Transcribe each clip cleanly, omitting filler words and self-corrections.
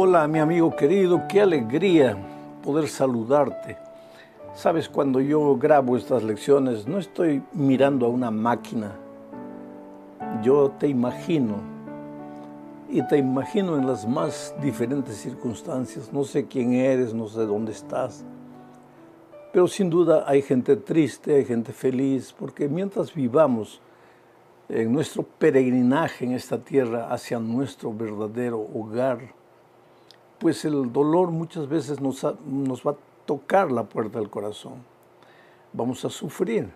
Hola, mi amigo querido, qué alegría poder saludarte. Sabes, cuando yo grabo estas lecciones, no estoy mirando a una máquina. Yo te imagino, y te imagino en las más diferentes circunstancias. No sé quién eres, no sé dónde estás, pero sin duda hay gente triste, hay gente feliz, porque mientras vivamos en nuestro peregrinaje en esta tierra hacia nuestro verdadero hogar, pues el dolor muchas veces nos va a tocar la puerta del corazón. Vamos a sufrir.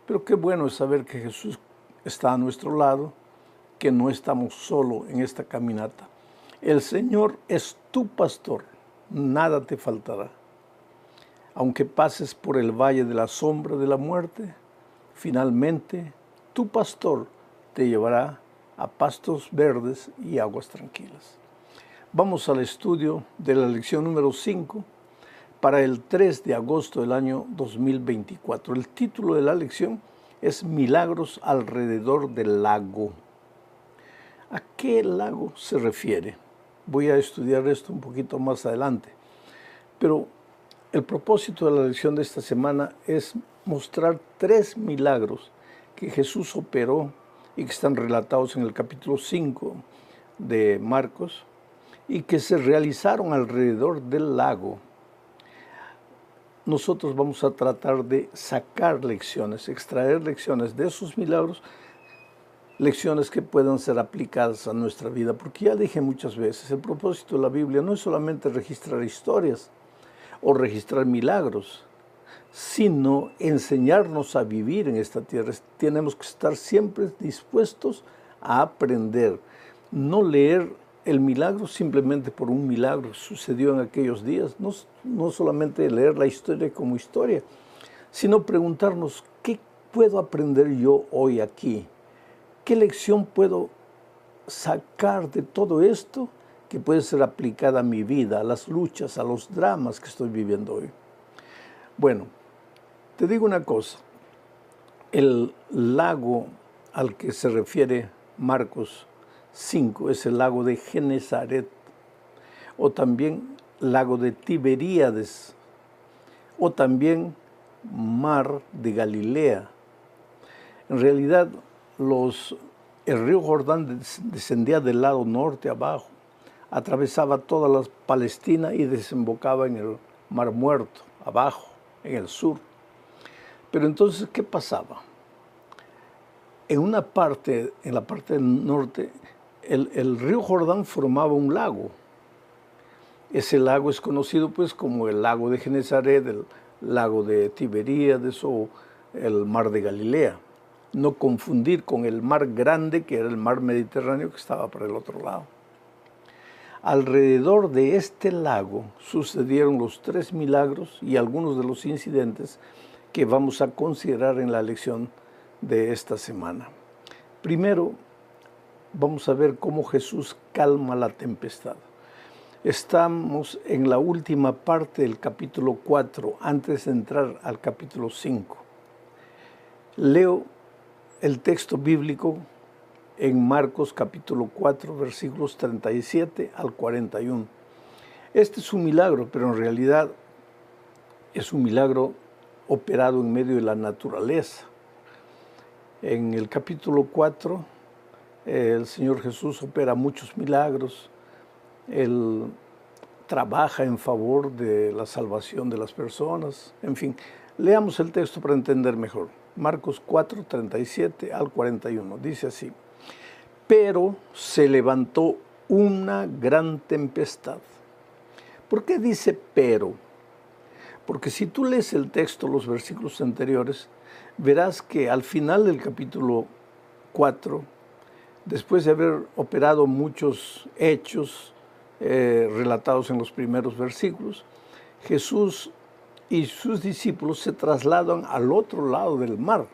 Pero qué bueno es saber que Jesús está a nuestro lado, que no estamos solos en esta caminata. El Señor es tu pastor, nada te faltará. Aunque pases por el valle de la sombra de la muerte, finalmente tu pastor te llevará a pastos verdes y aguas tranquilas. Vamos al estudio de la lección número 5 para el 3 de agosto del año 2024. El título de la lección es Milagros alrededor del lago. ¿A qué lago se refiere? Voy a estudiar esto un poquito más adelante. Pero el propósito de la lección de esta semana es mostrar 3 milagros que Jesús operó y que están relatados en el capítulo 5 de Marcos, y que se realizaron alrededor del lago. Nosotros vamos a tratar de sacar lecciones, extraer lecciones de esos milagros, lecciones que puedan ser aplicadas a nuestra vida, porque ya dije muchas veces, el propósito de la Biblia no es solamente registrar historias o registrar milagros, sino enseñarnos a vivir en esta tierra. Tenemos que estar siempre dispuestos a aprender, no leer el milagro simplemente por un milagro que sucedió en aquellos días, no solamente leer la historia como historia, sino preguntarnos, ¿qué puedo aprender yo hoy aquí? ¿Qué lección puedo sacar de todo esto que puede ser aplicada a mi vida, a las luchas, a los dramas que estoy viviendo hoy? Bueno, te digo una cosa, el lago al que se refiere Marcos 5 es el lago de Genesaret, o también lago de Tiberíades, o también mar de Galilea. En realidad, el río Jordán descendía del lado norte abajo, atravesaba toda la Palestina y desembocaba en el Mar Muerto, abajo, en el sur. Pero entonces, ¿qué pasaba? En la parte del norte, el río Jordán formaba un lago. Ese lago es conocido pues como el lago de Genesaret, el lago de Tiberíades o el mar de Galilea. No confundir con el mar grande, que era el mar Mediterráneo, que estaba por el otro lado. Alrededor de este lago sucedieron los 3 milagros y algunos de los incidentes que vamos a considerar en la lección de esta semana. Primero, vamos a ver cómo Jesús calma la tempestad. Estamos en la última parte del capítulo 4, antes de entrar al capítulo 5. Leo el texto bíblico en Marcos capítulo 4, versículos 37 al 41. Este es un milagro, pero en realidad es un milagro operado en medio de la naturaleza. En el capítulo 4, el Señor Jesús opera muchos milagros. Él trabaja en favor de la salvación de las personas. En fin, leamos el texto para entender mejor. Marcos 4, 37 al 41. Dice así: pero se levantó una gran tempestad. ¿Por qué dice pero? Porque si tú lees el texto, los versículos anteriores, verás que al final del capítulo 4, después de haber operado muchos hechos relatados en los primeros versículos, Jesús y sus discípulos se trasladan al otro lado del mar.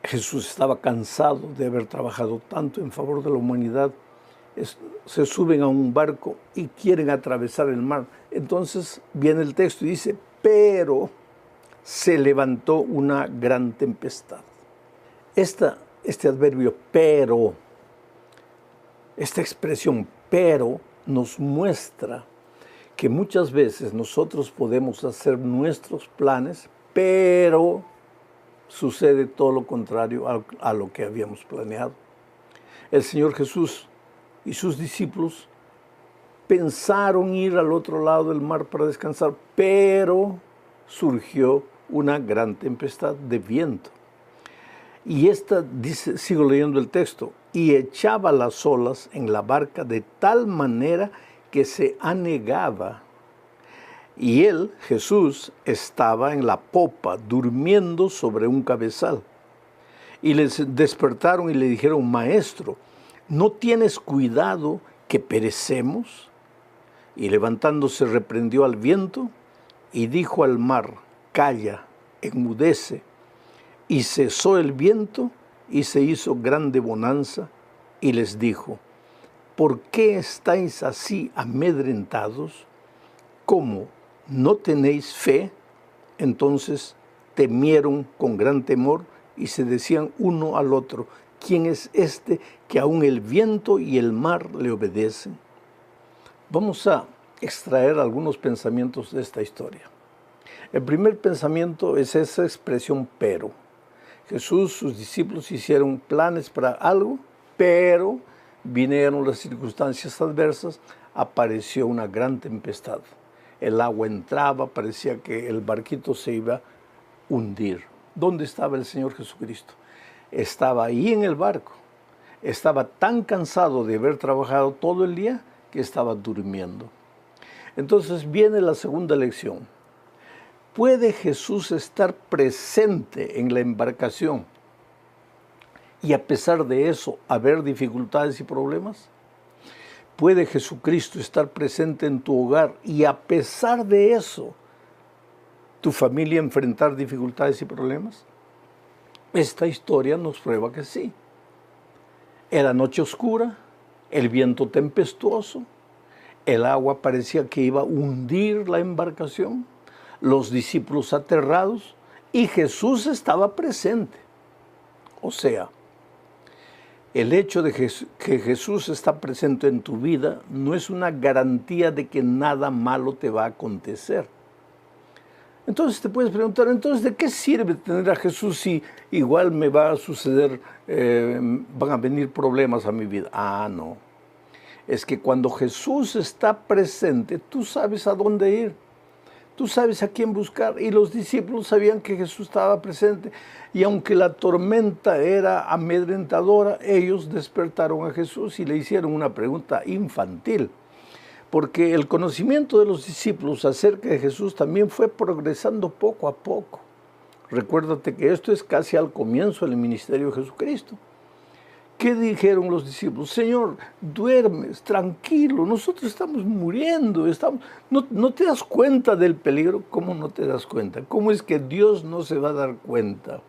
Jesús estaba cansado de haber trabajado tanto en favor de la humanidad. Se suben a un barco y quieren atravesar el mar. Entonces viene el texto y dice, pero se levantó una gran tempestad. Este adverbio, pero, Esta expresión pero nos muestra que muchas veces nosotros podemos hacer nuestros planes, pero sucede todo lo contrario a lo que habíamos planeado. El Señor Jesús y sus discípulos pensaron ir al otro lado del mar para descansar, pero surgió una gran tempestad de viento. Y esta, dice, sigo leyendo el texto, y echaba las olas en la barca de tal manera que se anegaba. Y él, Jesús, estaba en la popa, durmiendo sobre un cabezal. Y les despertaron y le dijeron, Maestro, ¿no tienes cuidado que perecemos? Y levantándose reprendió al viento y dijo al mar, Calla, enmudece. Y cesó el viento y se hizo grande bonanza, y les dijo, ¿por qué estáis así amedrentados? ¿Cómo no tenéis fe? Entonces temieron con gran temor y se decían uno al otro, ¿quién es este que aún el viento y el mar le obedecen? Vamos a extraer algunos pensamientos de esta historia. El primer pensamiento es esa expresión pero. Jesús, sus discípulos hicieron planes para algo, pero vinieron las circunstancias adversas, apareció una gran tempestad. El agua entraba, parecía que el barquito se iba a hundir. ¿Dónde estaba el Señor Jesucristo? Estaba ahí en el barco. Estaba tan cansado de haber trabajado todo el día que estaba durmiendo. Entonces viene la segunda lección. ¿Puede Jesús estar presente en la embarcación y a pesar de eso haber dificultades y problemas? ¿Puede Jesucristo estar presente en tu hogar y a pesar de eso tu familia enfrentar dificultades y problemas? Esta historia nos prueba que sí. Era noche oscura, el viento tempestuoso, el agua parecía que iba a hundir la embarcación, los discípulos aterrados, y Jesús estaba presente. O sea, el hecho de que Jesús está presente en tu vida no es una garantía de que nada malo te va a acontecer. Entonces te puedes preguntar, entonces, ¿de qué sirve tener a Jesús si igual me va a suceder, van a venir problemas a mi vida? Ah, no. Es que cuando Jesús está presente, tú sabes a dónde ir. Tú sabes a quién buscar, y los discípulos sabían que Jesús estaba presente, y aunque la tormenta era amedrentadora, ellos despertaron a Jesús y le hicieron una pregunta infantil, porque el conocimiento de los discípulos acerca de Jesús también fue progresando poco a poco. Recuérdate que esto es casi al comienzo del ministerio de Jesucristo. ¿Qué dijeron los discípulos? Señor, duermes, tranquilo, nosotros estamos muriendo, ¿no te das cuenta del peligro? ¿Cómo no te das cuenta? ¿Cómo es que Dios no se va a dar cuenta?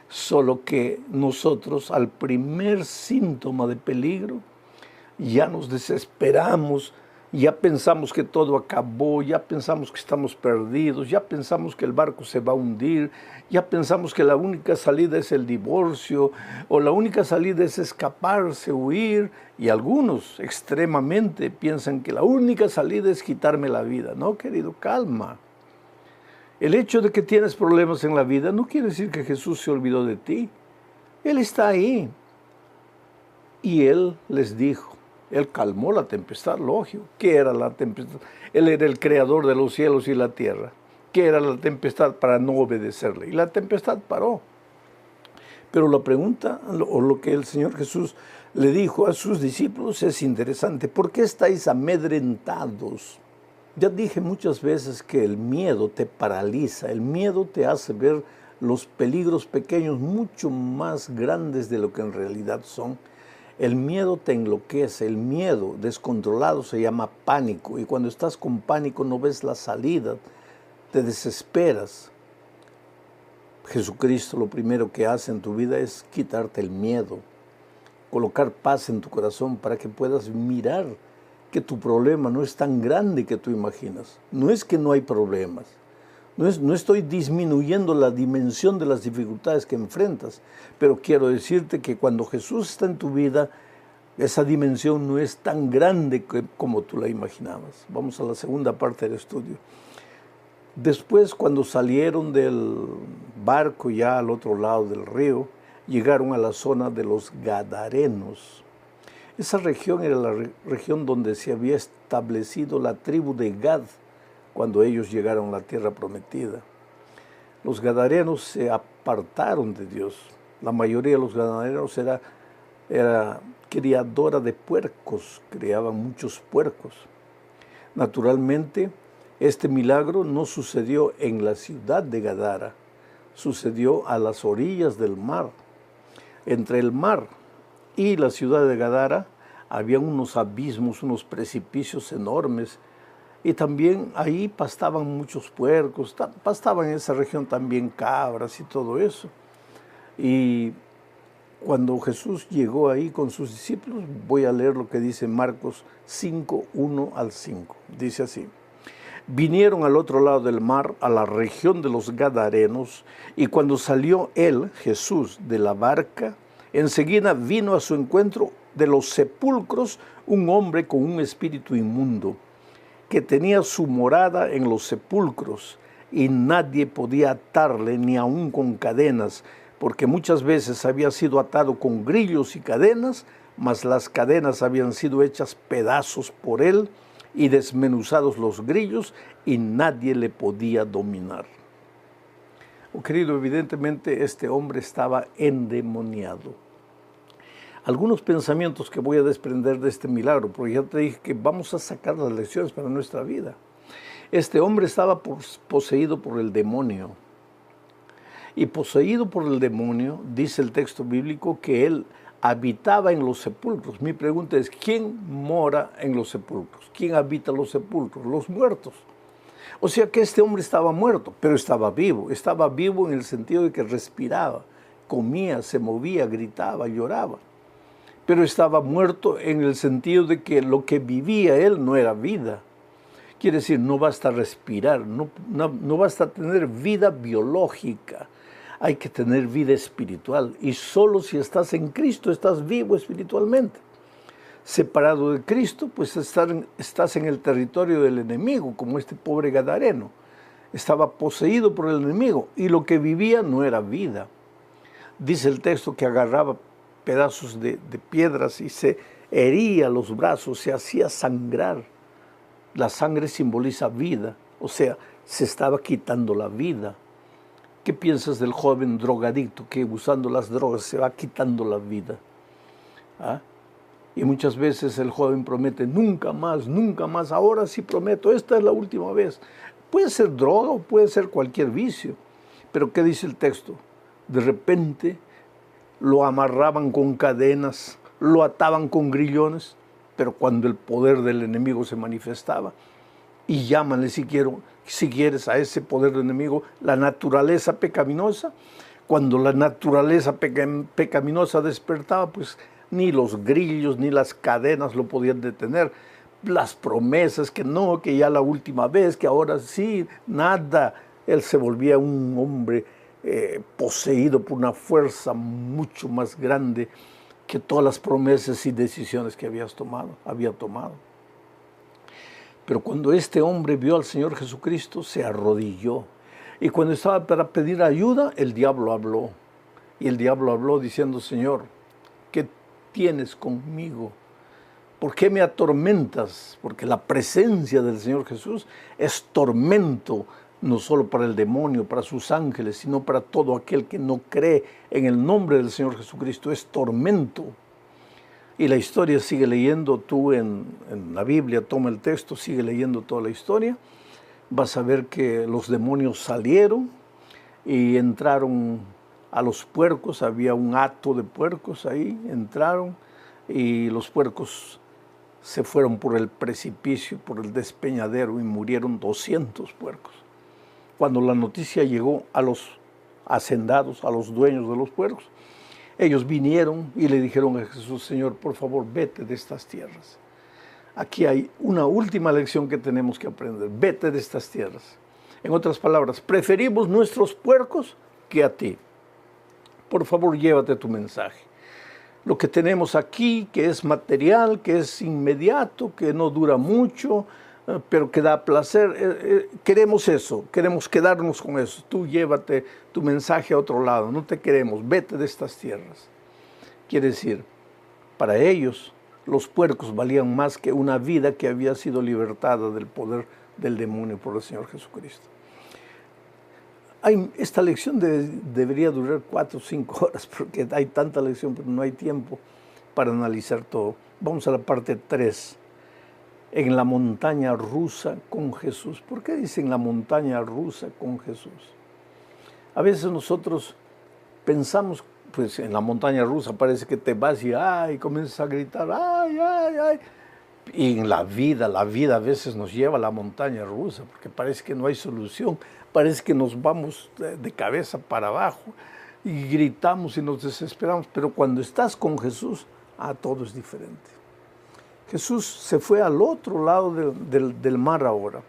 Solo que nosotros al primer síntoma de peligro ya nos desesperamos, ya pensamos que todo acabó, ya pensamos que estamos perdidos, ya pensamos que el barco se va a hundir, ya pensamos que la única salida es el divorcio, o la única salida es escaparse, huir, y algunos extremadamente piensan que la única salida es quitarme la vida. No, querido, calma. El hecho de que tienes problemas en la vida no quiere decir que Jesús se olvidó de ti. Él está ahí. Y Él les dijo, Él calmó la tempestad, lógico. ¿Qué era la tempestad? Él era el creador de los cielos y la tierra. ¿Qué era la tempestad para no obedecerle? Y la tempestad paró. Pero la pregunta, o lo que el Señor Jesús le dijo a sus discípulos es interesante. ¿Por qué estáis amedrentados? Ya dije muchas veces que el miedo te paraliza. El miedo te hace ver los peligros pequeños mucho más grandes de lo que en realidad son. El miedo te enloquece, el miedo descontrolado se llama pánico, y cuando estás con pánico no ves la salida, te desesperas. Jesucristo lo primero que hace en tu vida es quitarte el miedo, colocar paz en tu corazón para que puedas mirar que tu problema no es tan grande que tú imaginas. No es que no hay problemas. No estoy disminuyendo la dimensión de las dificultades que enfrentas, pero quiero decirte que cuando Jesús está en tu vida, Esa dimensión no es tan grande como tú la imaginabas. Vamos a la segunda parte del estudio. Después, cuando salieron del barco ya al otro lado del río, llegaron a la zona de los Gadarenos. Esa región era la región donde se había establecido la tribu de Gad cuando ellos llegaron a la tierra prometida. Los Gadarenos se apartaron de Dios. La mayoría de los Gadarenos era criadora de puercos, criaban muchos puercos. Naturalmente, este milagro no sucedió en la ciudad de Gadara, sucedió a las orillas del mar. Entre el mar y la ciudad de Gadara había unos abismos, unos precipicios enormes, y también ahí pastaban muchos puercos, pastaban en esa región también cabras y todo eso. Y cuando Jesús llegó ahí con sus discípulos, voy a leer lo que dice Marcos 5, 1 al 5. Dice así: vinieron al otro lado del mar, a la región de los Gadarenos, y cuando salió él, Jesús, de la barca, enseguida vino a su encuentro de los sepulcros un hombre con un espíritu inmundo, que tenía su morada en los sepulcros, y nadie podía atarle ni aun con cadenas, porque muchas veces había sido atado con grillos y cadenas, mas las cadenas habían sido hechas pedazos por él, y desmenuzados los grillos, y nadie le podía dominar. Oh, querido, evidentemente este hombre estaba endemoniado. Algunos pensamientos que voy a desprender de este milagro, porque ya te dije que vamos a sacar las lecciones para nuestra vida. Este hombre estaba poseído por el demonio. Y poseído por el demonio, dice el texto bíblico que él habitaba en los sepulcros. Mi pregunta es, ¿quién mora en los sepulcros? ¿Quién habita los sepulcros? Los muertos. O sea que este hombre estaba muerto, pero estaba vivo. Estaba vivo en el sentido de que respiraba, comía, se movía, gritaba, lloraba. Pero estaba muerto en el sentido de que lo que vivía él no era vida. Quiere decir, no basta respirar, no basta tener vida biológica. Hay que tener vida espiritual, y solo si estás en Cristo estás vivo espiritualmente. Separado de Cristo, pues estás en el territorio del enemigo, como este pobre Gadareno. Estaba poseído por el enemigo, y lo que vivía no era vida. Dice el texto que agarraba pedazos de piedras y se hería los brazos, se hacía sangrar. La sangre simboliza vida, o sea, se estaba quitando la vida. ¿Qué piensas del joven drogadicto que usando las drogas se va quitando la vida? ¿Ah? Y muchas veces el joven promete, nunca más, ahora sí prometo, esta es la última vez. Puede ser droga o puede ser cualquier vicio, pero ¿qué dice el texto? De repente lo amarraban con cadenas, lo ataban con grillones, pero cuando el poder del enemigo se manifestaba, y llámale si quieres a ese poder del enemigo la naturaleza pecaminosa, cuando la naturaleza pecaminosa despertaba, pues ni los grillos ni las cadenas lo podían detener. Las promesas que no, que ya la última vez, que ahora sí, nada. Él se volvía un hombre poseído por una fuerza mucho más grande que todas las promesas y decisiones que había tomado. Pero cuando este hombre vio al Señor Jesucristo, se arrodilló. Y cuando estaba para pedir ayuda, el diablo habló. Y el diablo habló diciendo, Señor, ¿qué tienes conmigo? ¿Por qué me atormentas? Porque la presencia del Señor Jesús es tormento, no solo para el demonio, para sus ángeles, sino para todo aquel que no cree en el nombre del Señor Jesucristo. Es tormento. Y la historia sigue leyendo, tú en la Biblia toma el texto, sigue leyendo toda la historia. Vas a ver que los demonios salieron y entraron a los puercos. Había un hato de puercos ahí, entraron y los puercos se fueron por el precipicio, por el despeñadero, y murieron 200 puercos. Cuando la noticia llegó a los hacendados, a los dueños de los puercos, ellos vinieron y le dijeron a Jesús, Señor, por favor, vete de estas tierras. Aquí hay una última lección que tenemos que aprender. Vete de estas tierras. En otras palabras, preferimos nuestros puercos que a ti. Por favor, llévate tu mensaje. lo que tenemos aquí, que es material, que es inmediato, que no dura mucho, pero que da placer. Queremos eso, queremos quedarnos con eso. Tú llévate tu mensaje a otro lado, no te queremos, vete de estas tierras. Quiere decir, para ellos los puercos valían más que una vida que había sido libertada del poder del demonio por el Señor Jesucristo. Esta lección debería durar 4 o 5 horas, porque hay tanta lección, pero no hay tiempo para analizar todo. Vamos a la parte 3. En la montaña rusa con Jesús. ¿Por qué dicen la montaña rusa con Jesús? A veces nosotros pensamos, pues en la montaña rusa parece que te vas y ay, comienzas a gritar, ay, ay, ay. Y en la vida a veces nos lleva a la montaña rusa, porque parece que no hay solución, parece que nos vamos de cabeza para abajo y gritamos y nos desesperamos, pero cuando estás con Jesús, todo es diferente. Jesús se fue al otro lado del mar ahora,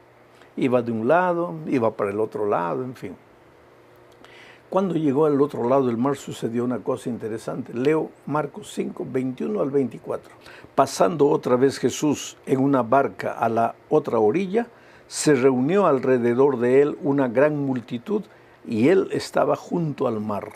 iba de un lado, iba para el otro lado, en fin. Cuando llegó al otro lado del mar sucedió una cosa interesante. Leo Marcos 5, 21 al 24. Pasando otra vez Jesús en una barca a la otra orilla, se reunió alrededor de él una gran multitud y él estaba junto al mar.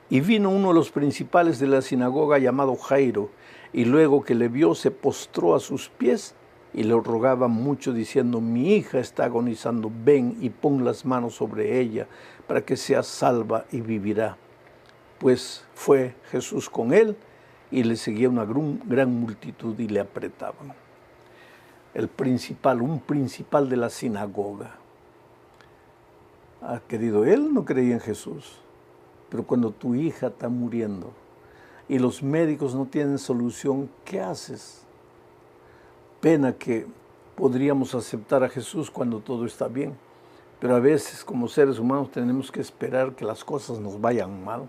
Y vino uno de los principales de la sinagoga llamado Jairo, y luego que le vio se postró a sus pies y le rogaba mucho diciendo, mi hija está agonizando, ven y pon las manos sobre ella para que sea salva y vivirá. Pues fue Jesús con él y le seguía una gran multitud y le apretaban. Un principal de la sinagoga. Querido, él no creía en Jesús, pero cuando tu hija está muriendo y los médicos no tienen solución, ¿qué haces? Pena que podríamos aceptar a Jesús cuando todo está bien, pero a veces como seres humanos tenemos que esperar que las cosas nos vayan mal,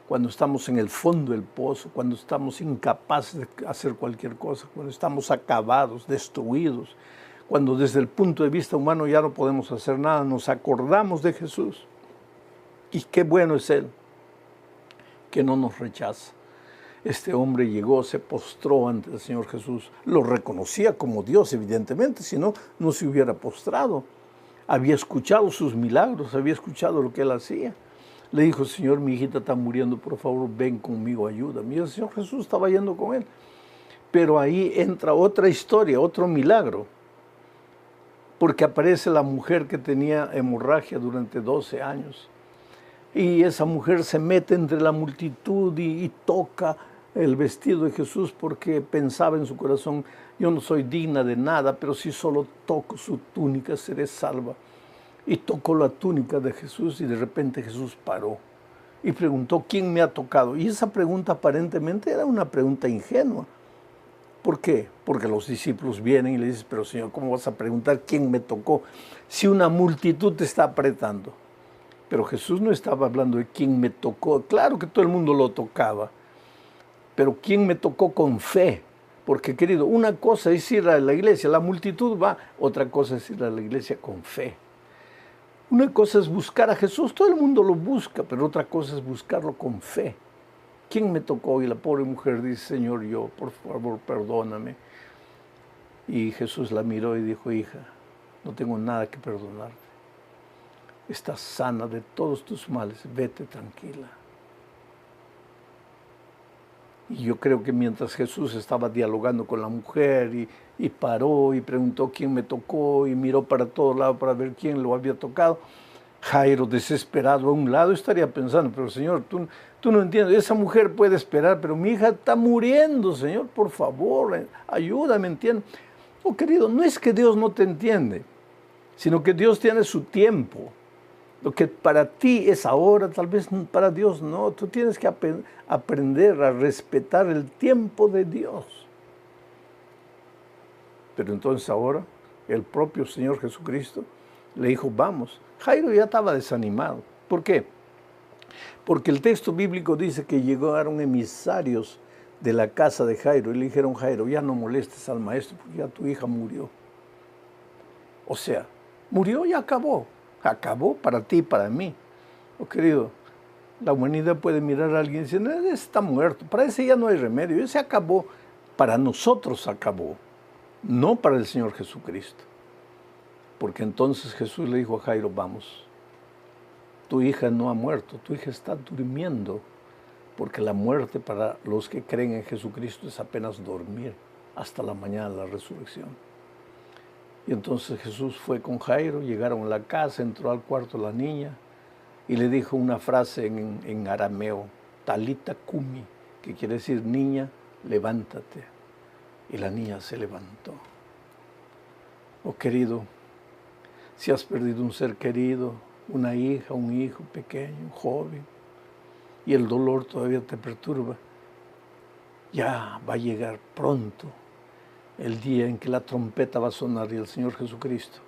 cuando estamos en el fondo del pozo, cuando estamos incapaces de hacer cualquier cosa, cuando estamos acabados, destruidos, cuando desde el punto de vista humano ya no podemos hacer nada, nos acordamos de Jesús. Y qué bueno es Él, que no nos rechaza. Este hombre llegó, se postró ante el Señor Jesús, lo reconocía como Dios, evidentemente, si no, no se hubiera postrado. Había escuchado sus milagros, había escuchado lo que Él hacía. Le dijo, Señor, mi hijita está muriendo, por favor, ven conmigo, ayúdame. Y el Señor Jesús estaba yendo con él. Pero ahí entra otra historia, otro milagro, porque aparece la mujer que tenía hemorragia durante 12 años. Y esa mujer se mete entre la multitud y toca el vestido de Jesús porque pensaba en su corazón, yo no soy digna de nada, pero si solo toco su túnica seré salva. Y tocó la túnica de Jesús y de repente Jesús paró y preguntó, ¿quién me ha tocado? Y esa pregunta aparentemente era una pregunta ingenua. ¿Por qué? Porque los discípulos vienen y le dicen, pero Señor, ¿cómo vas a preguntar quién me tocó si una multitud te está apretando? Pero Jesús no estaba hablando de quién me tocó. Claro que todo el mundo lo tocaba, pero quién me tocó con fe. Porque, querido, una cosa es ir a la iglesia, la multitud va, otra cosa es ir a la iglesia con fe. Una cosa es buscar a Jesús, todo el mundo lo busca, pero otra cosa es buscarlo con fe. ¿Quién me tocó? Y la pobre mujer dice, Señor, yo, por favor, perdóname. Y Jesús la miró y dijo, hija, no tengo nada que perdonarte. Estás sana de todos tus males, vete tranquila. Y yo creo que mientras Jesús estaba dialogando con la mujer y paró y preguntó quién me tocó y miró para todos lados para ver quién lo había tocado, Jairo, desesperado a un lado, estaría pensando, pero Señor, tú no entiendes, esa mujer puede esperar, pero mi hija está muriendo, Señor, por favor, ayúdame, entiende. Oh, querido, no es que Dios no te entiende, sino que Dios tiene su tiempo. Lo que para ti es ahora, tal vez para Dios no. Tú tienes que aprender a respetar el tiempo de Dios. Pero entonces ahora, el propio Señor Jesucristo le dijo, vamos. Jairo ya estaba desanimado. ¿Por qué? Porque el texto bíblico dice que llegaron emisarios de la casa de Jairo y le dijeron, Jairo, ya no molestes al maestro porque ya tu hija murió. O sea, murió y acabó. Acabó para ti y para mí. Oh, querido, La humanidad puede mirar a alguien y decir, "No, ese está muerto, para ese ya no hay remedio, ese acabó". Para nosotros acabó, no para el Señor Jesucristo. Porque entonces Jesús le dijo a Jairo, vamos, tu hija no ha muerto, tu hija está durmiendo, porque la muerte para los que creen en Jesucristo es apenas dormir hasta la mañana de la resurrección. Y entonces Jesús fue con Jairo, llegaron a la casa, entró al cuarto la niña y le dijo una frase en arameo, Talita Kumi, que quiere decir, niña, levántate. Y la niña se levantó. Oh querido, si has perdido un ser querido, una hija, un hijo pequeño, un joven, y el dolor todavía te perturba, ya va a llegar pronto el día en que la trompeta va a sonar y el Señor Jesucristo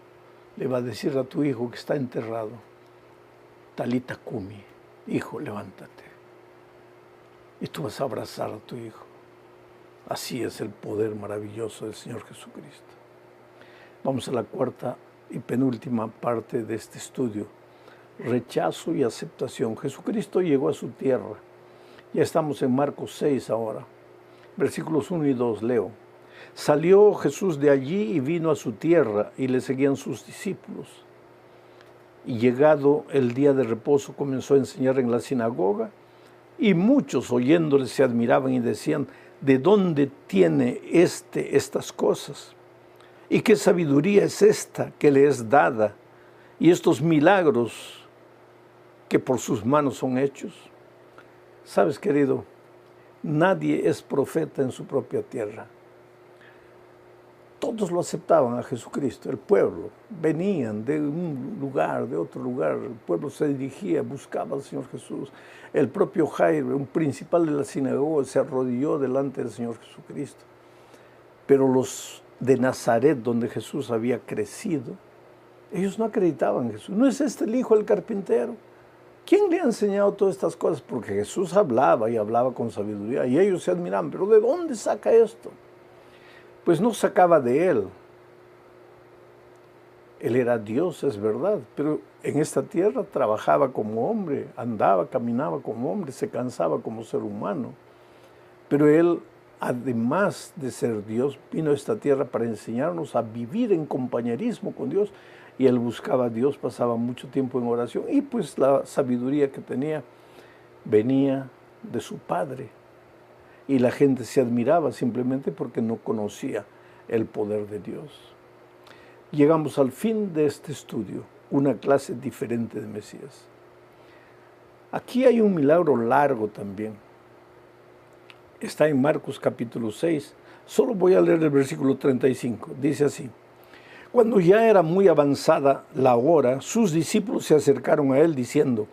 le va a decir a tu hijo que está enterrado, Talita Kumi, hijo, levántate. Y tú vas a abrazar a tu hijo. Así es el poder maravilloso del Señor Jesucristo. Vamos a la cuarta y penúltima parte de este estudio. Rechazo y aceptación. Jesucristo llegó a su tierra. Ya estamos en Marcos 6 ahora. Versículos 1 y 2, leo. Salió Jesús de allí y vino a su tierra y le seguían sus discípulos. Y llegado el día de reposo comenzó a enseñar en la sinagoga y muchos oyéndole se admiraban y decían, ¿de dónde tiene estas cosas? ¿Y qué sabiduría es esta que le es dada? Y estos milagros que por sus manos son hechos. Sabes, querido, nadie es profeta en su propia tierra. Todos lo aceptaban a Jesucristo, el pueblo. Venían de un lugar, de otro lugar. El pueblo se dirigía, buscaba al Señor Jesús. El propio Jairo, un principal de la sinagoga, se arrodilló delante del Señor Jesucristo. Pero los de Nazaret, donde Jesús había crecido, ellos no acreditaban en Jesús. ¿No es este el hijo del carpintero? ¿Quién le ha enseñado todas estas cosas? Porque Jesús hablaba y hablaba con sabiduría. Y ellos se admiraban, ¿pero de dónde saca esto? Pues no sacaba de él. Él era Dios, es verdad, pero en esta tierra trabajaba como hombre, andaba, caminaba como hombre, se cansaba como ser humano. Pero él, además de ser Dios, vino a esta tierra para enseñarnos a vivir en compañerismo con Dios. Y él buscaba a Dios, pasaba mucho tiempo en oración. Y pues la sabiduría que tenía venía de su Padre. Y la gente se admiraba simplemente porque no conocía el poder de Dios. Llegamos al fin de este estudio, una clase diferente de Mesías. Aquí hay un milagro largo también. Está en Marcos capítulo 6. Solo voy a leer el versículo 35. Dice así. Cuando ya era muy avanzada la hora, sus discípulos se acercaron a él diciendo,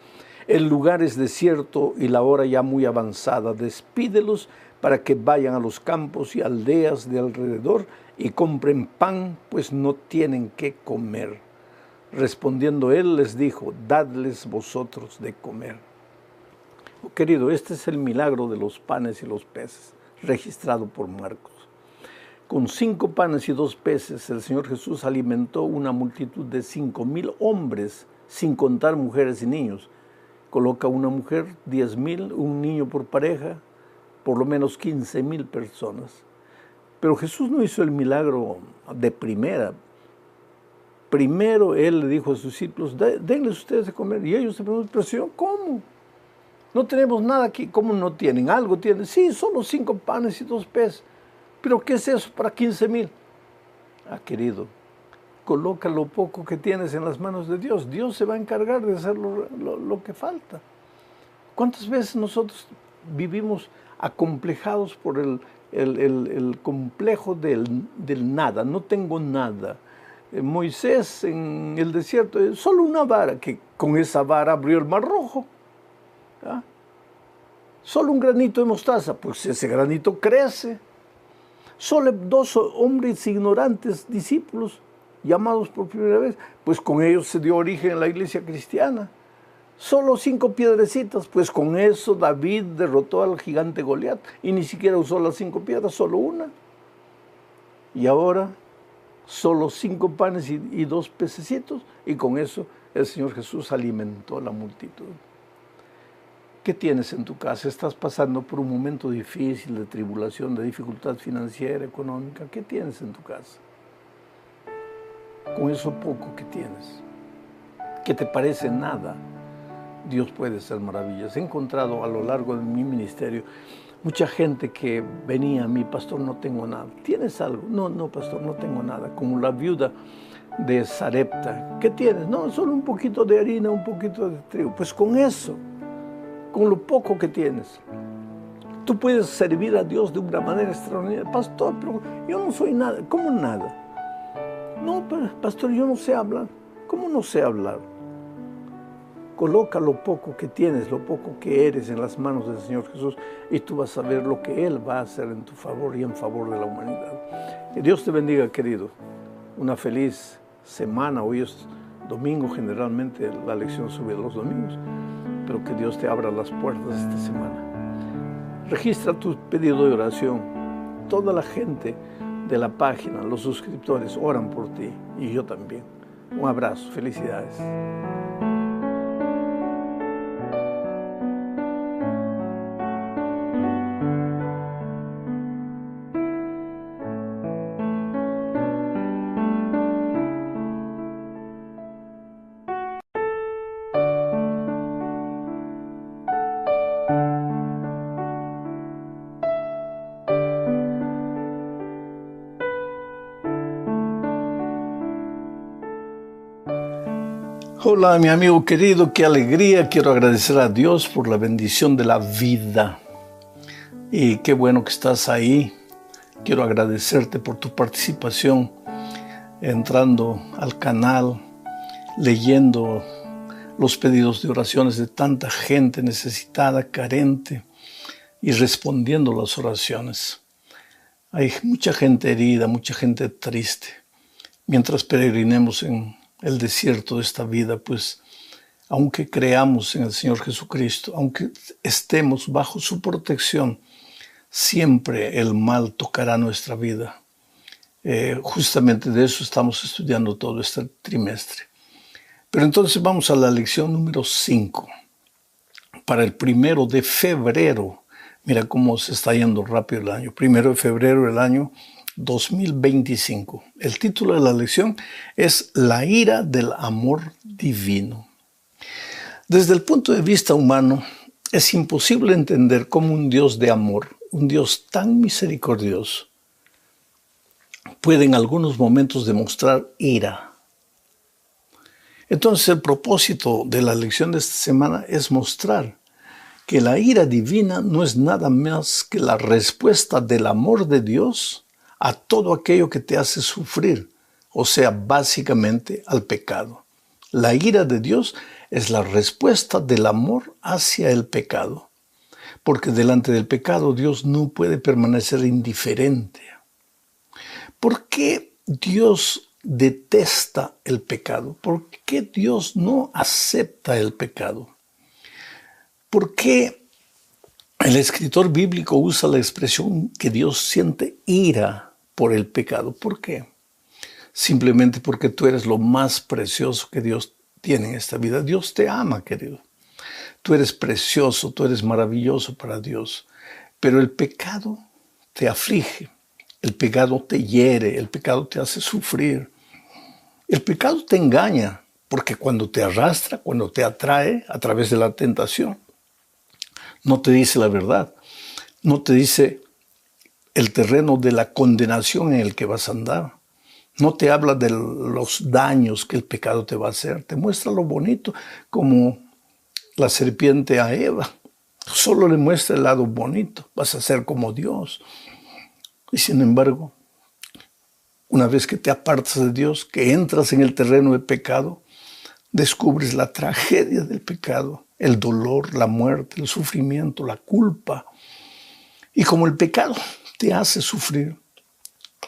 el lugar es desierto y la hora ya muy avanzada. Despídelos para que vayan a los campos y aldeas de alrededor y compren pan, pues no tienen qué comer. Respondiendo él les dijo, dadles vosotros de comer. Oh, querido, este es el milagro de los panes y los peces, registrado por Marcos. Con 5 panes y 2 peces, el Señor Jesús alimentó una multitud de 5,000 hombres, sin contar mujeres y niños. Coloca una mujer, 10,000, un niño por pareja, por lo menos 15,000 personas. Pero Jesús no hizo el milagro de primera. Primero Él le dijo a sus discípulos, denles ustedes de comer. Y ellos se preguntan, pero Señor, ¿cómo? No tenemos nada aquí. ¿Cómo no tienen? ¿Algo tienen? Sí, solo 5 panes y 2 peces. ¿Pero qué es eso para 15,000? Ah, querido, coloca lo poco que tienes en las manos de Dios. Dios se va a encargar de hacer lo que falta. ¿Cuántas veces nosotros vivimos acomplejados por el complejo del nada? No tengo nada. Moisés en el desierto, solo una vara, que con esa vara abrió el Mar Rojo. ¿Ah? Solo un granito de mostaza, pues ese granito crece. Solo 2 hombres ignorantes, discípulos, llamados por primera vez, pues con ellos se dio origen a la iglesia cristiana. Solo 5 piedrecitas, pues con eso David derrotó al gigante Goliat y ni siquiera usó las 5 piedras, solo una. Y ahora solo 5 panes y 2 pececitos y con eso el Señor Jesús alimentó a la multitud. ¿Qué tienes en tu casa? ¿Estás pasando por un momento difícil de tribulación, de dificultad financiera, económica? ¿Qué tienes en tu casa? Con eso poco que tienes, que te parece nada, Dios puede hacer maravillas. He encontrado a lo largo de mi ministerio mucha gente que venía a mí, pastor, no tengo nada. ¿Tienes algo? No, no, pastor, no tengo nada. Como la viuda de Sarepta. ¿Qué tienes? No, solo un poquito de harina, un poquito de trigo. Pues con eso, con lo poco que tienes, tú puedes servir a Dios de una manera extraordinaria. Pastor, pero yo no soy nada. ¿Cómo nada? No, pastor, yo no sé hablar. ¿Cómo no sé hablar? Coloca lo poco que tienes, lo poco que eres en las manos del Señor Jesús y tú vas a ver lo que Él va a hacer en tu favor y en favor de la humanidad. Que Dios te bendiga, querido. Una feliz semana. Hoy es domingo, generalmente la lección sube los domingos, pero que Dios te abra las puertas esta semana. Registra tu pedido de oración. Toda la gente de la página, los suscriptores, oran por ti y yo también. Un abrazo, felicidades. Hola, mi amigo querido, qué alegría. Quiero agradecer a Dios por la bendición de la vida. Y qué bueno que estás ahí. Quiero agradecerte por tu participación entrando al canal, leyendo los pedidos de oraciones de tanta gente necesitada, carente, y respondiendo las oraciones. Hay mucha gente herida, mucha gente triste. Mientras peregrinemos en el desierto de esta vida, pues, aunque creamos en el Señor Jesucristo, aunque estemos bajo su protección, siempre el mal tocará nuestra vida. Justamente de eso estamos estudiando todo este trimestre. Pero entonces vamos a la lección número 5. Para el 1 de febrero, mira cómo se está yendo rápido el año. 1 de febrero del año 2025. El título de la lección es La ira del amor divino. Desde el punto de vista humano, es imposible entender cómo un Dios de amor, un Dios tan misericordioso, puede en algunos momentos demostrar ira. Entonces el propósito de la lección de esta semana es mostrar que la ira divina no es nada más que la respuesta del amor de Dios a todo aquello que te hace sufrir, o sea, básicamente al pecado. La ira de Dios es la respuesta del amor hacia el pecado, porque delante del pecado Dios no puede permanecer indiferente. ¿Por qué Dios detesta el pecado? ¿Por qué Dios no acepta el pecado? ¿Por qué el escritor bíblico usa la expresión que Dios siente ira por el pecado? ¿Por qué? Simplemente porque tú eres lo más precioso que Dios tiene en esta vida. Dios te ama, querido. Tú eres precioso, tú eres maravilloso para Dios. Pero el pecado te aflige, el pecado te hiere, el pecado te hace sufrir. El pecado te engaña, porque cuando te arrastra, cuando te atrae a través de la tentación, no te dice la verdad, no te dice el terreno de la condenación en el que vas a andar. No te habla de los daños que el pecado te va a hacer. Te muestra lo bonito, como la serpiente a Eva. Solo le muestra el lado bonito. Vas a ser como Dios. Y sin embargo, una vez que te apartas de Dios, que entras en el terreno del pecado, descubres la tragedia del pecado, el dolor, la muerte, el sufrimiento, la culpa. Y como el pecado te hace sufrir,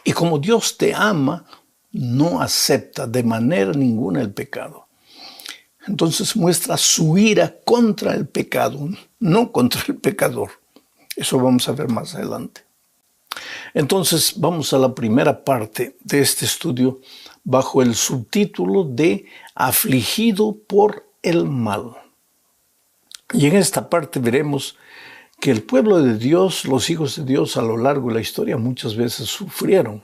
y como Dios te ama, no acepta de manera ninguna el pecado. Entonces muestra su ira contra el pecado, no contra el pecador. Eso vamos a ver más adelante. Entonces vamos a la primera parte de este estudio bajo el subtítulo de Afligido por el mal. Y en esta parte veremos que el pueblo de Dios, los hijos de Dios a lo largo de la historia muchas veces sufrieron.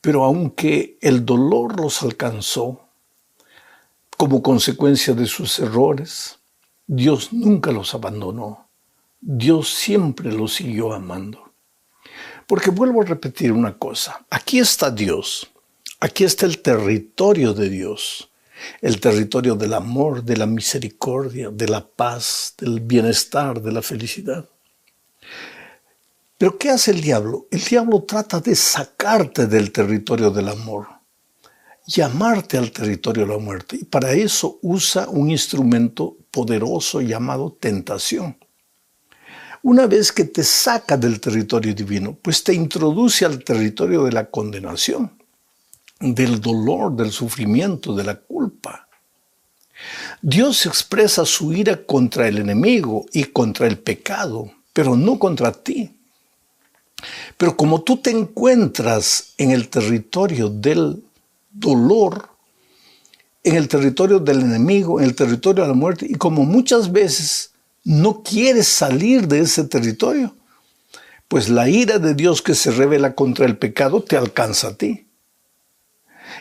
Pero aunque el dolor los alcanzó como consecuencia de sus errores, Dios nunca los abandonó. Dios siempre los siguió amando. Porque vuelvo a repetir una cosa. Aquí está Dios. Aquí está el territorio de Dios. El territorio del amor, de la misericordia, de la paz, del bienestar, de la felicidad. Pero ¿qué hace el diablo? El diablo trata de sacarte del territorio del amor, llamarte al territorio de la muerte. Y para eso usa un instrumento poderoso llamado tentación. Una vez que te saca del territorio divino, pues te introduce al territorio de la condenación, del dolor, del sufrimiento, de la culpa. Dios expresa su ira contra el enemigo y contra el pecado, pero no contra ti. Pero como tú te encuentras en el territorio del dolor, en el territorio del enemigo, en el territorio de la muerte, y como muchas veces no quieres salir de ese territorio, pues la ira de Dios que se revela contra el pecado te alcanza a ti.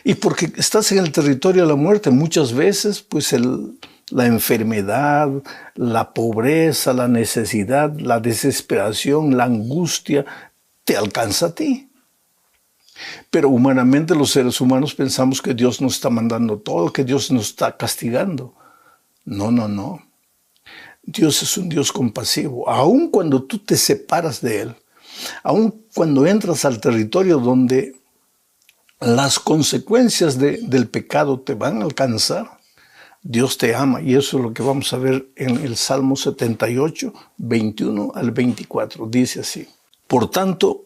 Y porque estás en el territorio de la muerte, muchas veces pues la enfermedad, la pobreza, la necesidad, la desesperación, la angustia, te alcanza a ti. Pero humanamente los seres humanos pensamos que Dios nos está mandando todo, que Dios nos está castigando. No, no, no. Dios es un Dios compasivo. Aun cuando tú te separas de Él, aun cuando entras al territorio donde las consecuencias del pecado te van a alcanzar, Dios te ama. Y eso es lo que vamos a ver en el Salmo 78, 21 al 24. Dice así: por tanto,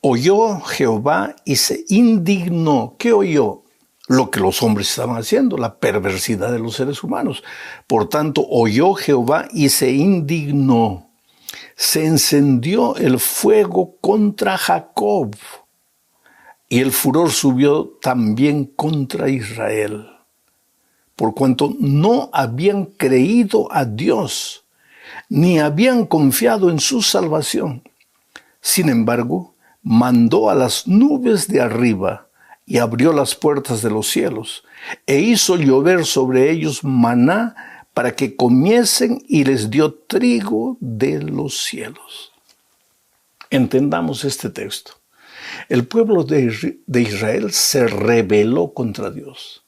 oyó Jehová y se indignó. ¿Qué oyó? Lo que los hombres estaban haciendo, la perversidad de los seres humanos. Por tanto, oyó Jehová y se indignó. Se encendió el fuego contra Jacob, y el furor subió también contra Israel, por cuanto no habían creído a Dios, ni habían confiado en su salvación. Sin embargo, mandó a las nubes de arriba y abrió las puertas de los cielos, e hizo llover sobre ellos maná para que comiesen, y les dio trigo de los cielos. Entendamos este texto. El pueblo de Israel se rebeló contra Dios.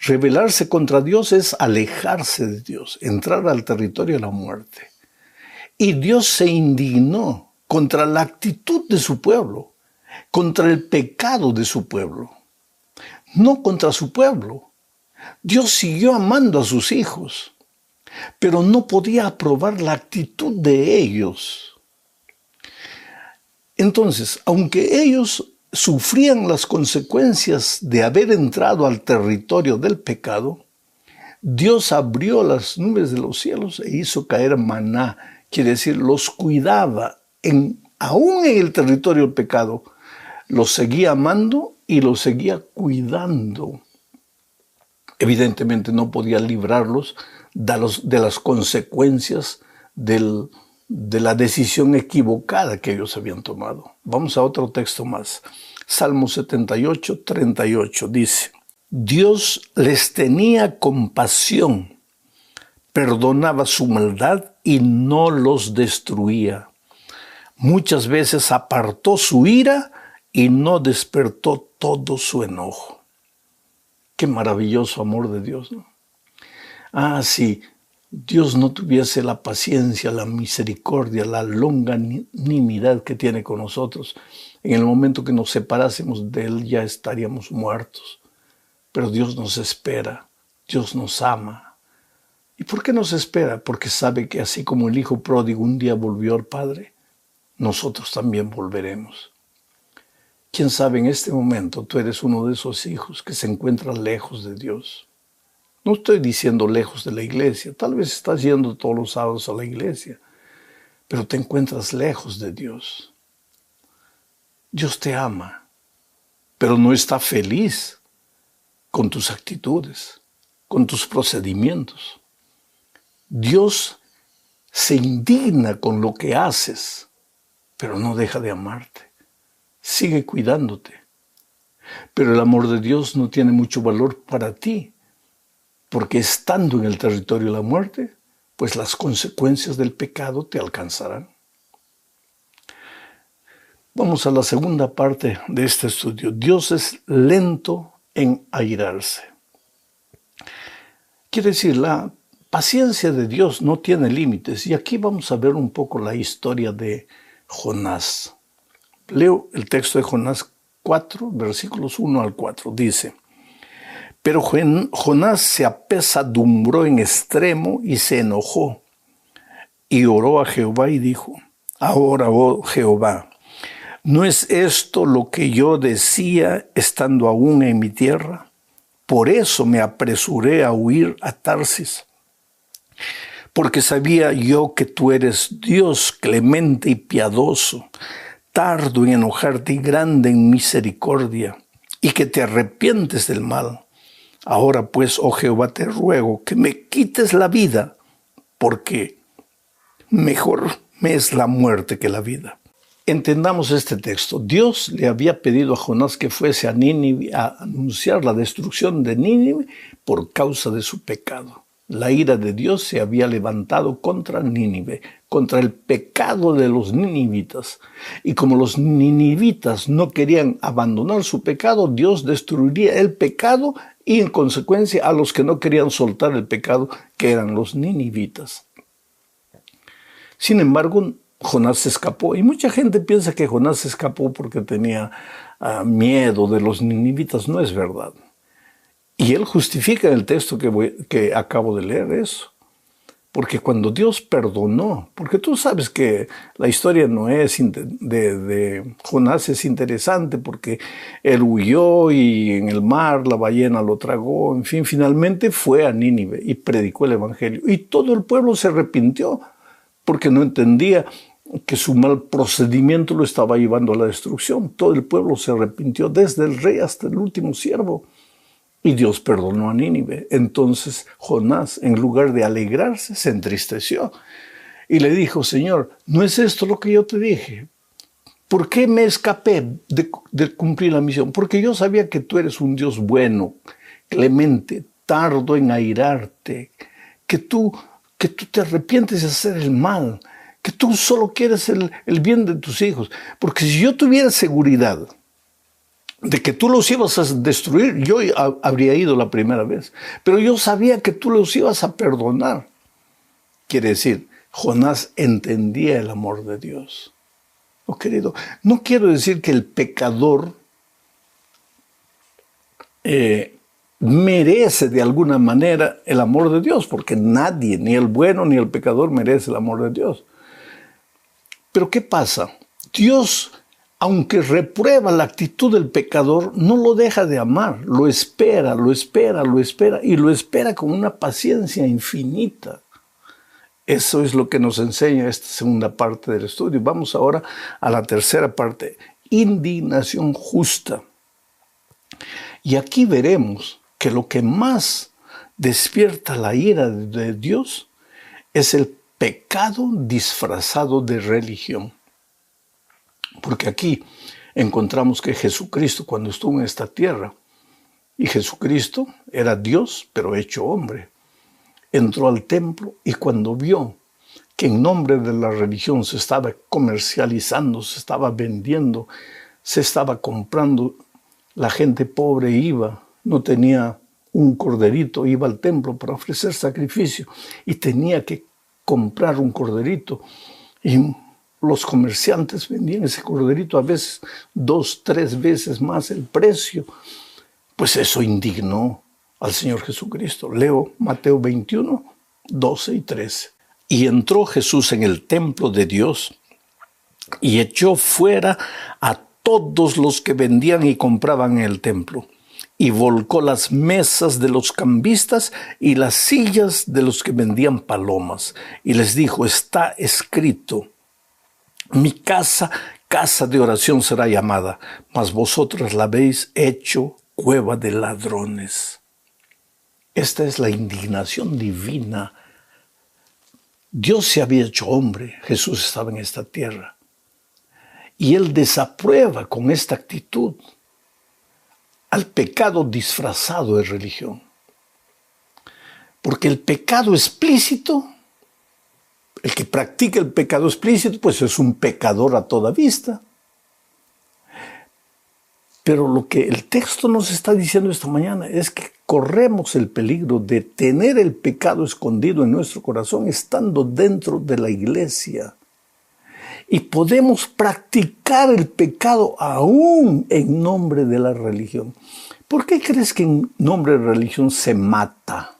Rebelarse contra Dios es alejarse de Dios, entrar al territorio de la muerte. Y Dios se indignó contra la actitud de su pueblo, contra el pecado de su pueblo, no contra su pueblo. Dios siguió amando a sus hijos, pero no podía aprobar la actitud de ellos. Entonces, aunque ellos sufrían las consecuencias de haber entrado al territorio del pecado, Dios abrió las nubes de los cielos e hizo caer maná, quiere decir, los cuidaba, aún en el territorio del pecado, los seguía amando y los seguía cuidando. Evidentemente no podía librarlos de las consecuencias de la decisión equivocada que ellos habían tomado. Vamos a otro texto más. Salmo 78, 38 dice: Dios les tenía compasión, perdonaba su maldad y no los destruía. Muchas veces apartó su ira y no despertó todo su enojo. Qué maravilloso amor de Dios, ¿no? Si Dios no tuviese la paciencia, la misericordia, la longanimidad que tiene con nosotros, en el momento que nos separásemos de Él ya estaríamos muertos. Pero Dios nos espera, Dios nos ama. ¿Y por qué nos espera? Porque sabe que así como el hijo pródigo un día volvió al Padre, nosotros también volveremos. Quién sabe, en este momento tú eres uno de esos hijos que se encuentran lejos de Dios. No estoy diciendo lejos de la iglesia, tal vez estás yendo todos los sábados a la iglesia, pero te encuentras lejos de Dios. Dios te ama, pero no está feliz con tus actitudes, con tus procedimientos. Dios se indigna con lo que haces, pero no deja de amarte. Sigue cuidándote. Pero el amor de Dios no tiene mucho valor para ti, porque estando en el territorio de la muerte, pues las consecuencias del pecado te alcanzarán. Vamos a la segunda parte de este estudio. Dios es lento en airarse. Quiere decir, la paciencia de Dios no tiene límites. Y aquí vamos a ver un poco la historia de Jonás. Leo el texto de Jonás 4, versículos 1 al 4. Dice: pero Jonás se apesadumbró en extremo y se enojó. Y oró a Jehová y dijo: ahora, oh Jehová, ¿no es esto lo que yo decía estando aún en mi tierra? Por eso me apresuré a huir a Tarsis, porque sabía yo que tú eres Dios clemente y piadoso, tardo en enojarte y grande en misericordia, y que te arrepientes del mal. Ahora pues, oh Jehová, te ruego que me quites la vida, porque mejor me es la muerte que la vida. Entendamos este texto. Dios le había pedido a Jonás que fuese a Nínive a anunciar la destrucción de Nínive por causa de su pecado. La ira de Dios se había levantado contra Nínive, contra el pecado de los ninivitas. Y como los ninivitas no querían abandonar su pecado, Dios destruiría el pecado y en consecuencia a los que no querían soltar el pecado, que eran los ninivitas. Sin embargo, Jonás se escapó, y mucha gente piensa que Jonás se escapó porque tenía miedo de los ninivitas. No es verdad. Y él justifica en el texto que acabo de leer eso. Porque cuando Dios perdonó, porque tú sabes que la historia de Jonás es interesante, porque él huyó y en el mar la ballena lo tragó, en fin, finalmente fue a Nínive y predicó el evangelio. Y todo el pueblo se arrepintió, porque no entendía que su mal procedimiento lo estaba llevando a la destrucción. Todo el pueblo se arrepintió, desde el rey hasta el último siervo. Y Dios perdonó a Nínive. Entonces Jonás, en lugar de alegrarse, se entristeció. Y le dijo: Señor, ¿no es esto lo que yo te dije? ¿Por qué me escapé de cumplir la misión? Porque yo sabía que tú eres un Dios bueno, clemente, tardo en airarte, que tú te arrepientes de hacer el mal, que tú solo quieres el bien de tus hijos. Porque si yo tuviera seguridad de que tú los ibas a destruir, yo habría ido la primera vez. Pero yo sabía que tú los ibas a perdonar. Quiere decir, Jonás entendía el amor de Dios. Oh, querido, no quiero decir que el pecador merece de alguna manera el amor de Dios, porque nadie, ni el bueno ni el pecador, merece el amor de Dios. Pero ¿qué pasa? Dios, aunque reprueba la actitud del pecador, no lo deja de amar, lo espera, y lo espera con una paciencia infinita. Eso es lo que nos enseña esta segunda parte del estudio. Vamos ahora a la tercera parte: indignación justa. Y aquí veremos que lo que más despierta la ira de Dios es el pecado disfrazado de religión. Porque aquí encontramos que Jesucristo, cuando estuvo en esta tierra, y Jesucristo era Dios, pero hecho hombre, entró al templo y cuando vio que en nombre de la religión se estaba comercializando, se estaba vendiendo, se estaba comprando, la gente pobre iba, no tenía un corderito, iba al templo para ofrecer sacrificio y tenía que comprar un corderito. Y los comerciantes vendían ese corderito a veces 2, 3 veces más el precio. Pues eso indignó al Señor Jesucristo. Leo Mateo 21, 12 y 13. Y entró Jesús en el templo de Dios y echó fuera a todos los que vendían y compraban en el templo, y volcó las mesas de los cambistas y las sillas de los que vendían palomas, y les dijo: está escrito, mi casa, casa de oración será llamada, mas vosotras la habéis hecho cueva de ladrones. Esta es la indignación divina Dios se había hecho hombre, Jesús estaba en esta tierra. Y Él desaprueba con esta actitud al pecado disfrazado de religión. Porque el pecado explícito, el que practica el pecado explícito, pues es un pecador a toda vista. Pero lo que el texto nos está diciendo esta mañana es que corremos el peligro de tener el pecado escondido en nuestro corazón estando dentro de la iglesia. Y podemos practicar el pecado aún en nombre de la religión. ¿Por qué crees que en nombre de religión se mata?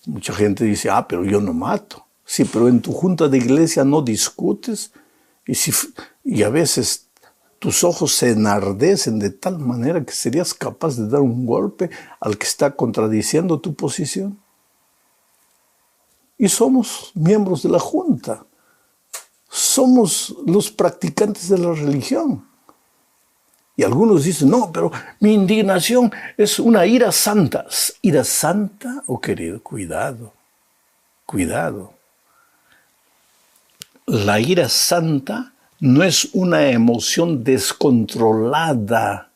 Mucha gente dice, pero yo no mato. Sí, pero en tu junta de iglesia no discutes y a veces tus ojos se enardecen de tal manera que serías capaz de dar un golpe al que está contradiciendo tu posición. Y somos miembros de la junta. Somos los practicantes de la religión. Y algunos dicen, no, pero mi indignación es una ira santa. ¿Ira santa? Oh, querido, cuidado, cuidado. La ira santa no es una emoción descontrolada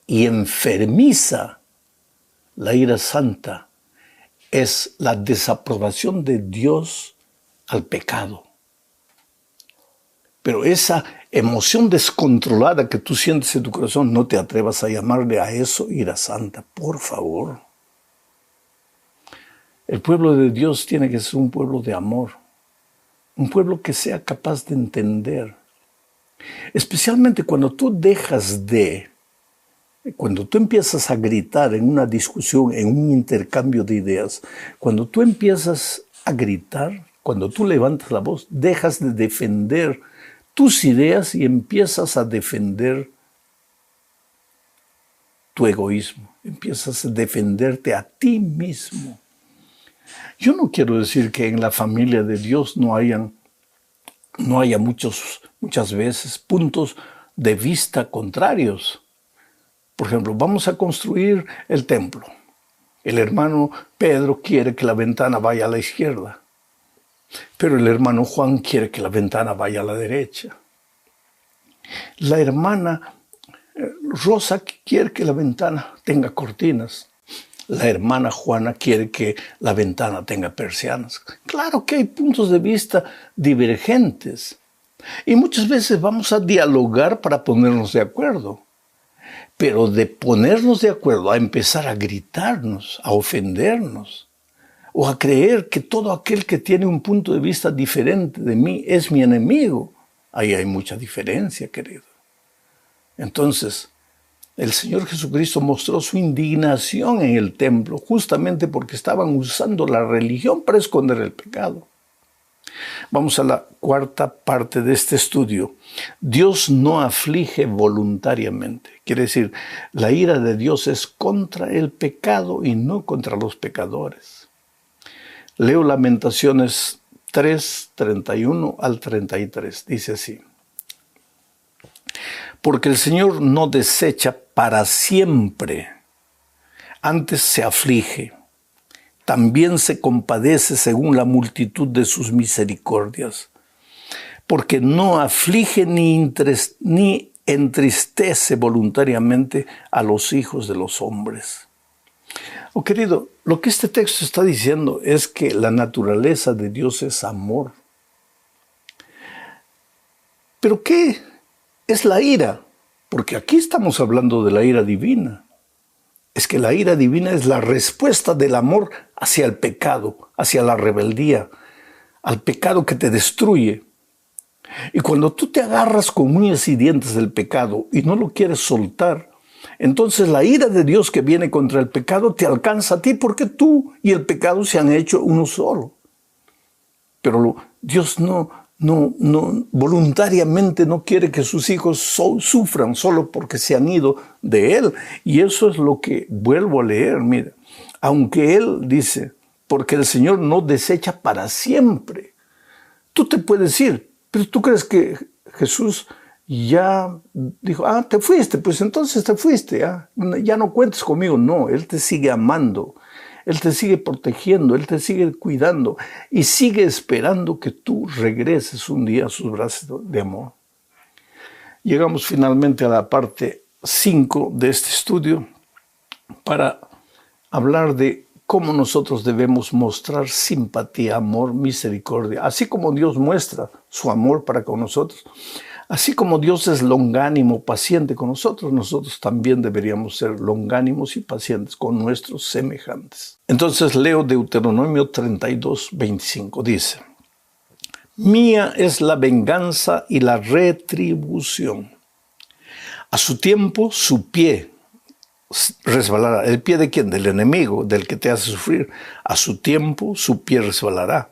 y enfermiza. La ira santa es la desaprobación de Dios al pecado. Pero esa emoción descontrolada que tú sientes en tu corazón, no te atrevas a llamarle a eso ira santa, por favor. El pueblo de Dios tiene que ser un pueblo de amor, un pueblo que sea capaz de entender. Especialmente cuando tú cuando tú empiezas a gritar en una discusión, en un intercambio de ideas, cuando tú empiezas a gritar, cuando tú levantas la voz, dejas de defender tus ideas y empiezas a defender tu egoísmo, empiezas a defenderte a ti mismo. Yo no quiero decir que en la familia de Dios no haya muchas veces puntos de vista contrarios. Por ejemplo, vamos a construir el templo. El hermano Pedro quiere que la ventana vaya a la izquierda, pero el hermano Juan quiere que la ventana vaya a la derecha. La hermana Rosa quiere que la ventana tenga cortinas. La hermana Juana quiere que la ventana tenga persianas. Claro que hay puntos de vista divergentes. Y muchas veces vamos a dialogar para ponernos de acuerdo. Pero de ponernos de acuerdo a empezar a gritarnos, a ofendernos, o a creer que todo aquel que tiene un punto de vista diferente de mí es mi enemigo, ahí hay mucha diferencia, querido. Entonces, el Señor Jesucristo mostró su indignación en el templo justamente porque estaban usando la religión para esconder el pecado. Vamos a la cuarta parte de este estudio. Dios no aflige voluntariamente. Quiere decir, la ira de Dios es contra el pecado y no contra los pecadores. Leo Lamentaciones 3, 31 al 33. Dice así. Porque el Señor no desecha para siempre, antes se aflige. También se compadece según la multitud de sus misericordias, porque no aflige ni entristece voluntariamente a los hijos de los hombres. Oh, querido, lo que este texto está diciendo es que la naturaleza de Dios es amor. ¿Pero qué es la ira? Porque aquí estamos hablando de la ira divina. Es que la ira divina es la respuesta del amor hacia el pecado, hacia la rebeldía, al pecado que te destruye. Y cuando tú te agarras con uñas y dientes del pecado y no lo quieres soltar, entonces la ira de Dios que viene contra el pecado te alcanza a ti porque tú y el pecado se han hecho uno solo. Pero Dios no voluntariamente no quiere que sus hijos sufran solo porque se han ido de Él. Y eso es lo que vuelvo a leer, mira. Aunque Él dice, porque el Señor no desecha para siempre. Tú te puedes ir, pero tú crees que Jesús ya dijo, te fuiste, pues entonces te fuiste, ya no cuentes conmigo. No, Él te sigue amando. Él te sigue protegiendo, Él te sigue cuidando y sigue esperando que tú regreses un día a sus brazos de amor. Llegamos finalmente a la parte 5 de este estudio para hablar de cómo nosotros debemos mostrar simpatía, amor, misericordia. Así como Dios muestra su amor para con nosotros, así como Dios es longánimo, paciente con nosotros, nosotros también deberíamos ser longánimos y pacientes con nuestros semejantes. Entonces leo Deuteronomio 32, 25. Dice: Mía es la venganza y la retribución. A su tiempo su pie resbalará. ¿El pie de quién? Del enemigo, del que te hace sufrir. A su tiempo su pie resbalará.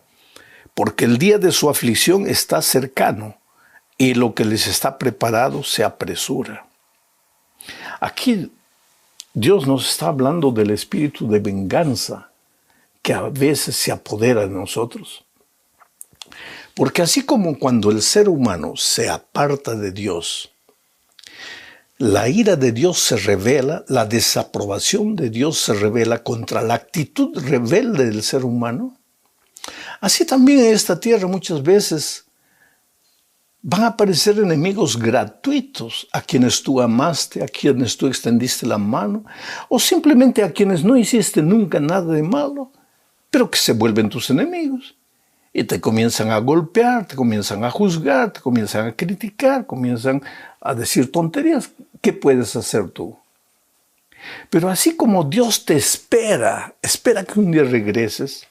Porque el día de su aflicción está cercano y lo que les está preparado se apresura. Aquí Dios nos está hablando del espíritu de venganza que a veces se apodera de nosotros. Porque así como cuando el ser humano se aparta de Dios, la ira de Dios se revela, la desaprobación de Dios se revela contra la actitud rebelde del ser humano, así también en esta tierra muchas veces van a aparecer enemigos gratuitos a quienes tú amaste, a quienes tú extendiste la mano, o simplemente a quienes no hiciste nunca nada de malo, pero que se vuelven tus enemigos. Y te comienzan a golpear, te comienzan a juzgar, te comienzan a criticar, comienzan a decir tonterías. ¿Qué puedes hacer tú? Pero así como Dios te espera que un día regreses,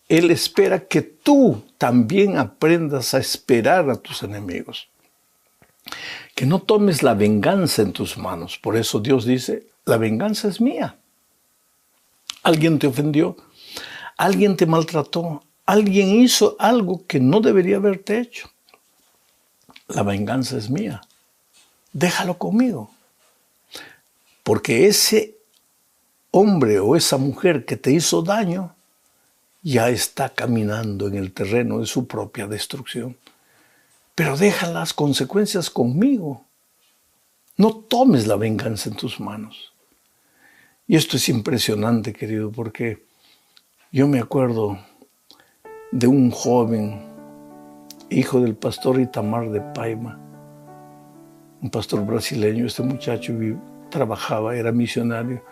Él espera que tú también aprendas a esperar a tus enemigos. Que no tomes la venganza en tus manos. Por eso Dios dice, la venganza es mía. Alguien te ofendió, alguien te maltrató, alguien hizo algo que no debería haberte hecho. La venganza es mía. Déjalo conmigo. Porque ese hombre o esa mujer que te hizo daño ya está caminando en el terreno de su propia destrucción. Pero deja las consecuencias conmigo. No tomes la venganza en tus manos. Y esto es impresionante, querido, porque yo me acuerdo de un joven, hijo del pastor Itamar de Paiva, un pastor brasileño. Este muchacho trabajaba, era misionario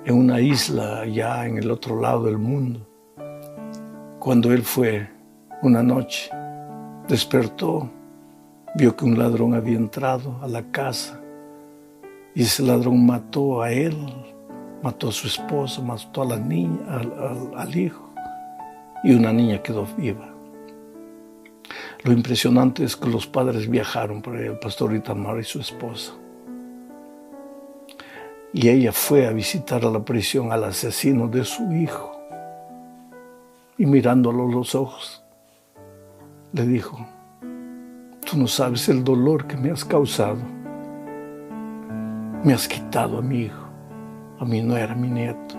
en una isla allá en el otro lado del mundo. Cuando él fue una noche, despertó, vio que un ladrón había entrado a la casa y ese ladrón mató a él, mató a su esposa, mató a la niña, al hijo, y una niña quedó viva. Lo impresionante es que los padres viajaron por ahí, el pastor Itamar y su esposa. Y ella fue a visitar a la prisión al asesino de su hijo. Y mirándolo a los ojos, le dijo: tú no sabes el dolor que me has causado. Me has quitado a mi hijo, a mi nuera, a mi nieto.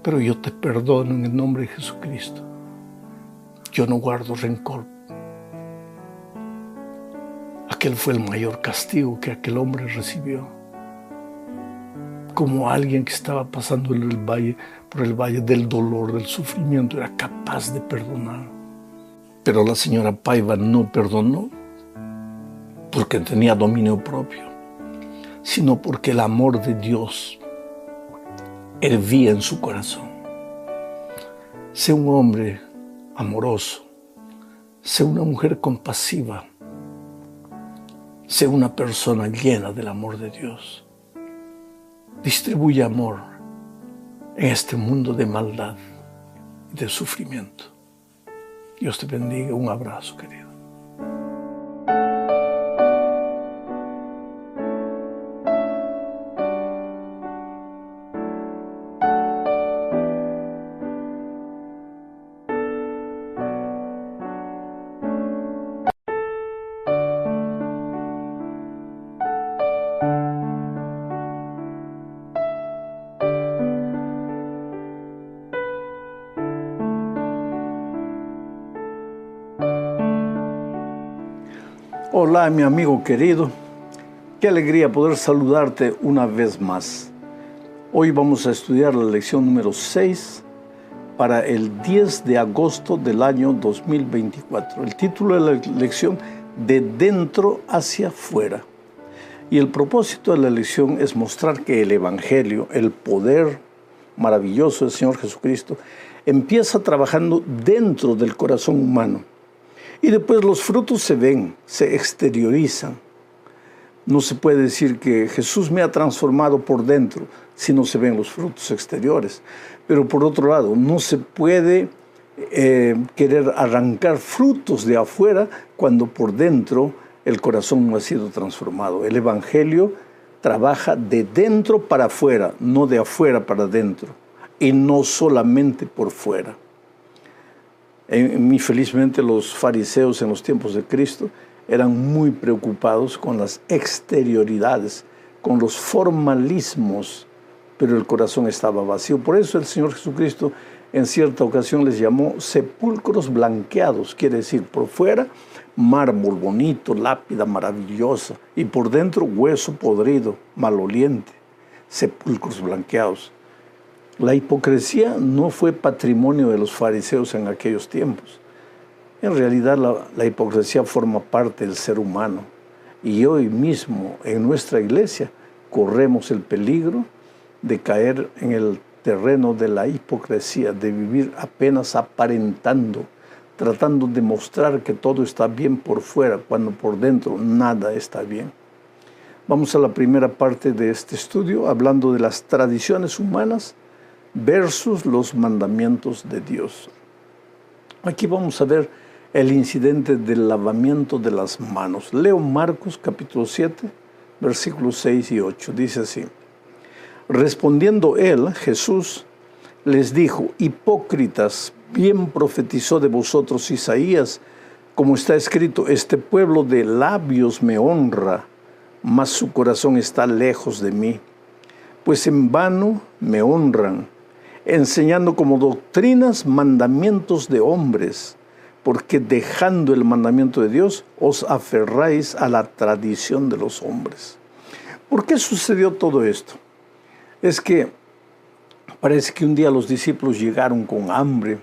Pero yo te perdono en el nombre de Jesucristo. Yo no guardo rencor. Aquel fue el mayor castigo que aquel hombre recibió. Como alguien que estaba pasando por el valle del dolor, del sufrimiento, era capaz de perdonar. Pero la señora Paiva no perdonó porque tenía dominio propio, sino porque el amor de Dios hervía en su corazón. Sé un hombre amoroso, sé una mujer compasiva, sé una persona llena del amor de Dios. Distribuye amor en este mundo de maldad y de sufrimiento. Dios te bendiga. Un abrazo, querido. Hola, mi amigo querido. Qué alegría poder saludarte una vez más. Hoy vamos a estudiar la lección número 6 para el 10 de agosto del año 2024. El título de la lección, de dentro hacia afuera. Y el propósito de la lección es mostrar que el Evangelio, el poder maravilloso del Señor Jesucristo, empieza trabajando dentro del corazón humano. Y después los frutos se ven, se exteriorizan. No se puede decir que Jesús me ha transformado por dentro si no se ven los frutos exteriores. Pero por otro lado, no se puede querer arrancar frutos de afuera cuando por dentro el corazón no ha sido transformado. El Evangelio trabaja de dentro para afuera, no de afuera para dentro, y no solamente por fuera. Felizmente los fariseos en los tiempos de Cristo eran muy preocupados con las exterioridades, con los formalismos, pero el corazón estaba vacío. Por eso el Señor Jesucristo en cierta ocasión les llamó sepulcros blanqueados, quiere decir por fuera mármol bonito, lápida maravillosa, y por dentro hueso podrido, maloliente, sepulcros blanqueados. La hipocresía no fue patrimonio de los fariseos en aquellos tiempos. En realidad la hipocresía forma parte del ser humano. Y hoy mismo en nuestra iglesia corremos el peligro de caer en el terreno de la hipocresía, de vivir apenas aparentando, tratando de mostrar que todo está bien por fuera, cuando por dentro nada está bien. Vamos a la primera parte de este estudio, hablando de las tradiciones humanas versus los mandamientos de Dios. Aquí vamos a ver el incidente del lavamiento de las manos. Leo Marcos capítulo 7, versículos 6 y 8. Dice así: respondiendo él, Jesús, les dijo: hipócritas, bien profetizó de vosotros Isaías, como está escrito: este pueblo de labios me honra, mas su corazón está lejos de mí. Pues en vano me honran, enseñando como doctrinas mandamientos de hombres, porque dejando el mandamiento de Dios, os aferráis a la tradición de los hombres. ¿Por qué sucedió todo esto? Es que parece que un día los discípulos llegaron con hambre.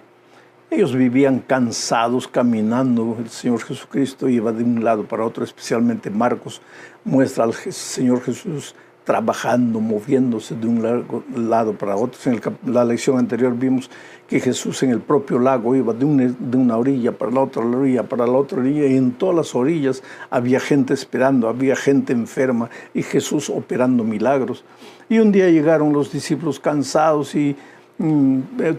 Ellos vivían cansados caminando. El Señor Jesucristo iba de un lado para otro, especialmente Marcos muestra al Señor Jesús trabajando, moviéndose de un lado para otro. En la lección anterior vimos que Jesús en el propio lago iba de una orilla para la otra orilla, para la otra orilla, y en todas las orillas había gente esperando, había gente enferma, y Jesús operando milagros. Y un día llegaron los discípulos cansados y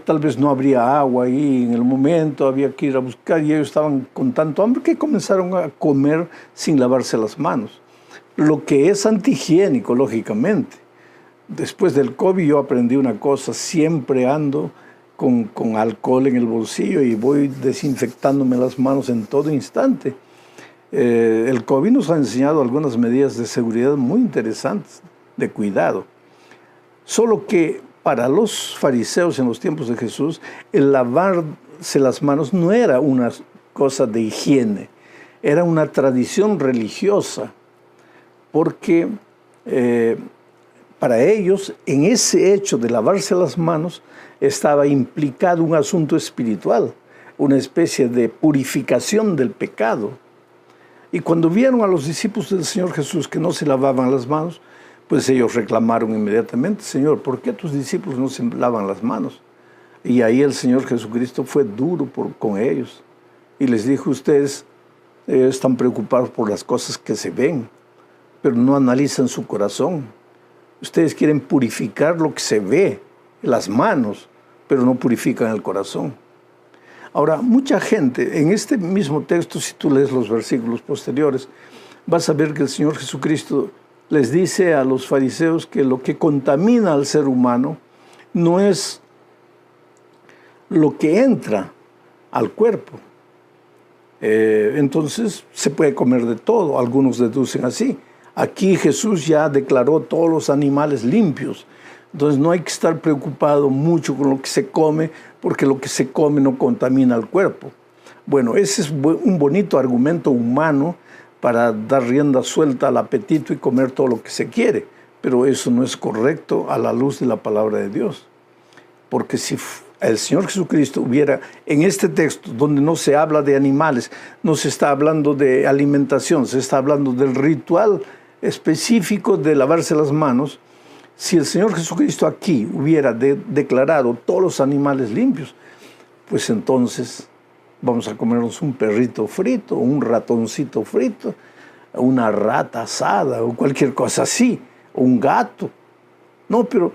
tal vez no habría agua ahí en el momento, había que ir a buscar, y ellos estaban con tanto hambre que comenzaron a comer sin lavarse las manos. Lo que es antihigiénico, lógicamente. Después del COVID yo aprendí una cosa: siempre ando con alcohol en el bolsillo y voy desinfectándome las manos en todo instante. El COVID nos ha enseñado algunas medidas de seguridad muy interesantes, de cuidado. Solo que para los fariseos en los tiempos de Jesús, el lavarse las manos no era una cosa de higiene, era una tradición religiosa. Porque para ellos, en ese hecho de lavarse las manos, estaba implicado un asunto espiritual, una especie de purificación del pecado. Y cuando vieron a los discípulos del Señor Jesús que no se lavaban las manos, pues ellos reclamaron inmediatamente: Señor, ¿por qué tus discípulos no se lavan las manos? Y ahí el Señor Jesucristo fue duro con ellos y les dijo: ustedes están preocupados por las cosas que se ven, pero no analizan su corazón. Ustedes quieren purificar lo que se ve, las manos, pero no purifican el corazón. Ahora, mucha gente, en este mismo texto, si tú lees los versículos posteriores, vas a ver que el Señor Jesucristo les dice a los fariseos que lo que contamina al ser humano no es lo que entra al cuerpo. Entonces se puede comer de todo, algunos deducen así. Aquí Jesús ya declaró todos los animales limpios, entonces no hay que estar preocupado mucho con lo que se come, porque lo que se come no contamina al cuerpo. Bueno, ese es un bonito argumento humano para dar rienda suelta al apetito y comer todo lo que se quiere, Pero eso no es correcto a la luz de la palabra de Dios. Porque si el Señor Jesucristo hubiera, en este texto donde no se habla de animales, no se está hablando de alimentación, se está hablando del ritual específico de lavarse las manos, si el Señor Jesucristo aquí hubiera declarado todos los animales limpios, pues entonces vamos a comernos un perrito frito, un ratoncito frito, una rata asada o cualquier cosa así, o un gato. No, pero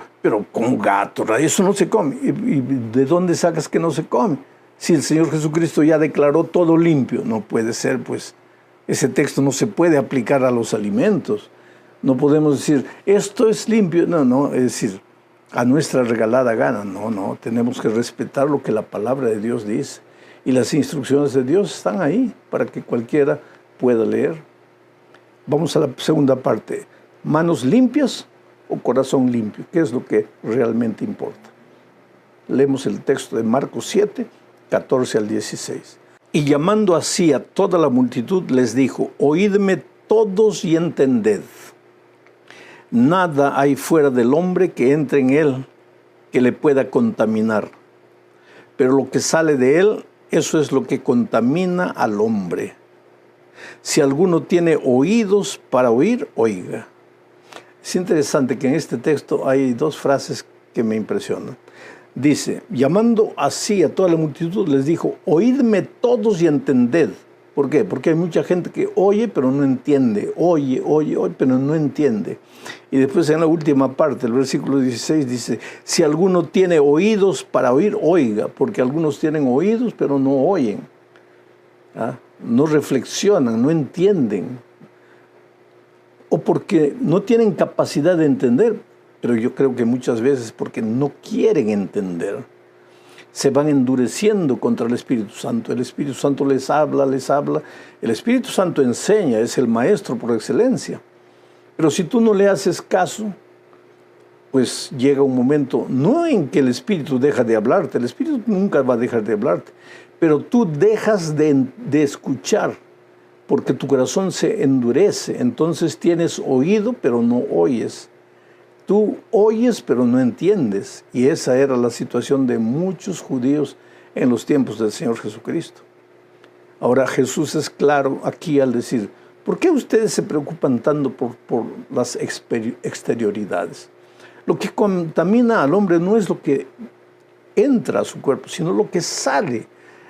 con gato, eso no se come. ¿Y de dónde sacas que no se come? Si el Señor Jesucristo ya declaró todo limpio, no puede ser, pues ese texto no se puede aplicar a los alimentos. No podemos decir, esto es limpio. No, es decir, a nuestra regalada gana. No, tenemos que respetar lo que la palabra de Dios dice. Y las instrucciones de Dios están ahí para que cualquiera pueda leer. Vamos a la segunda parte. ¿Manos limpias o corazón limpio? ¿Qué es lo que realmente importa? Leemos el texto de Marcos 7, 14 al 16. Y llamando así a toda la multitud, les dijo, oídme todos y entended. Nada hay fuera del hombre que entre en él que le pueda contaminar. Pero lo que sale de él, eso es lo que contamina al hombre. Si alguno tiene oídos para oír, oiga. Es interesante que en este texto hay dos frases que me impresionan. Dice, llamando así a toda la multitud, les dijo, oídme todos y entended. ¿Por qué? Porque hay mucha gente que oye, pero no entiende. Oye, pero no entiende. Y después en la última parte, el versículo 16, dice, si alguno tiene oídos para oír, oiga. Porque algunos tienen oídos, pero no oyen. No reflexionan, no entienden. O porque no tienen capacidad de entender, pero yo creo que muchas veces porque no quieren entender. Se van endureciendo contra el Espíritu Santo. El Espíritu Santo les habla. El Espíritu Santo enseña, es el maestro por excelencia. Pero si tú no le haces caso, pues llega un momento, no en que el Espíritu deja de hablarte, el Espíritu nunca va a dejar de hablarte, pero tú dejas de escuchar, porque tu corazón se endurece. Entonces tienes oído, pero no oyes. Tú oyes, pero no entiendes. Y esa era la situación de muchos judíos en los tiempos del Señor Jesucristo. Ahora Jesús es claro aquí al decir, ¿por qué ustedes se preocupan tanto por las exterioridades? Lo que contamina al hombre no es lo que entra a su cuerpo, sino lo que sale.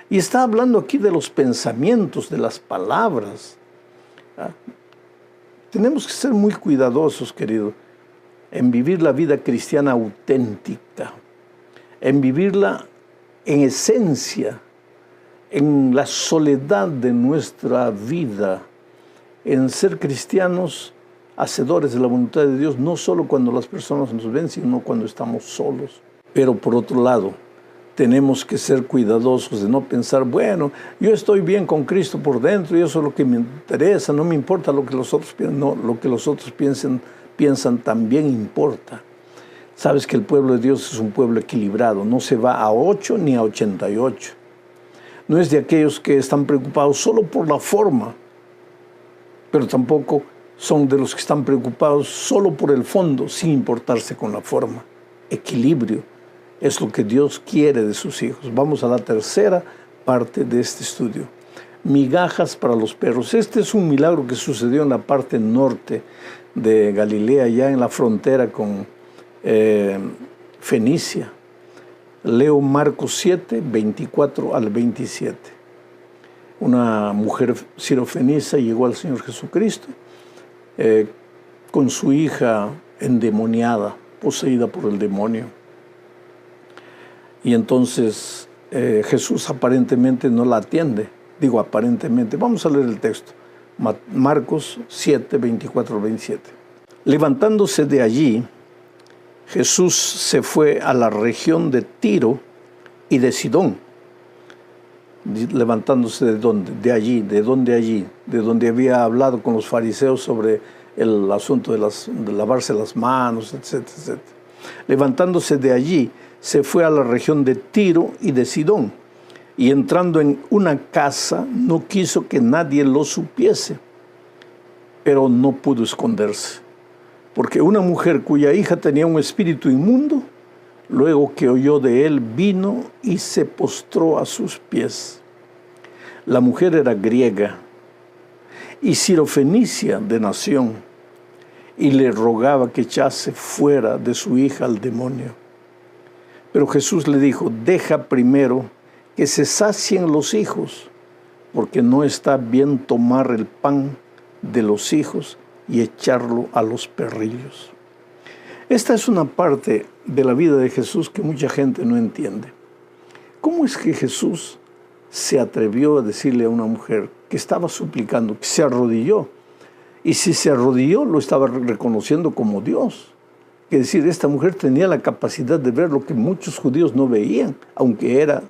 Y está hablando aquí de los pensamientos, de las palabras. Tenemos que ser muy cuidadosos, querido, en vivir la vida cristiana auténtica, en vivirla en esencia, en la soledad de nuestra vida, en ser cristianos hacedores de la voluntad de Dios, no solo cuando las personas nos ven, sino cuando estamos solos. Pero por otro lado, tenemos que ser cuidadosos de no pensar, bueno, yo estoy bien con Cristo por dentro y eso es lo que me interesa, no me importa lo que los otros piensan. No, lo que los otros piensan también importa. Sabes que el pueblo de Dios es un pueblo equilibrado, no se va a 8 ni a 88. No es de aquellos que están preocupados solo por la forma, pero tampoco son de los que están preocupados solo por el fondo, sin importarse con la forma. Equilibrio es lo que Dios quiere de sus hijos. Vamos a la tercera parte de este estudio. Migajas para los perros. Este es un milagro que sucedió en la parte norte de Galilea, ya en la frontera con Fenicia. Leo Marcos 7, 24 al 27. Una mujer sirofenicia llegó al Señor Jesucristo con su hija endemoniada, poseída por el demonio. Y entonces Jesús aparentemente no la atiende. Digo aparentemente. Vamos a leer el texto. Marcos 7, 24 al 27. Levantándose de allí, Jesús se fue a la región de Tiro y de Sidón. Levantándose de dónde, de allí, de donde había hablado con los fariseos sobre el asunto de lavarse las manos, etcétera, etcétera. Levantándose de allí, se fue a la región de Tiro y de Sidón, y entrando en una casa, no quiso que nadie lo supiese, pero no pudo esconderse. Porque una mujer cuya hija tenía un espíritu inmundo, luego que oyó de él, vino y se postró a sus pies. La mujer era griega y sirofenicia de nación, y le rogaba que echase fuera de su hija al demonio. Pero Jesús le dijo: deja primero que se sacien los hijos, porque no está bien tomar el pan de los hijos y echarlo a los perrillos. Esta es una parte de la vida de Jesús que mucha gente no entiende. ¿Cómo es que Jesús se atrevió a decirle a una mujer que estaba suplicando, que se arrodilló? Y si se arrodilló, lo estaba reconociendo como Dios. Es decir, esta mujer tenía la capacidad de ver lo que muchos judíos no veían, aunque era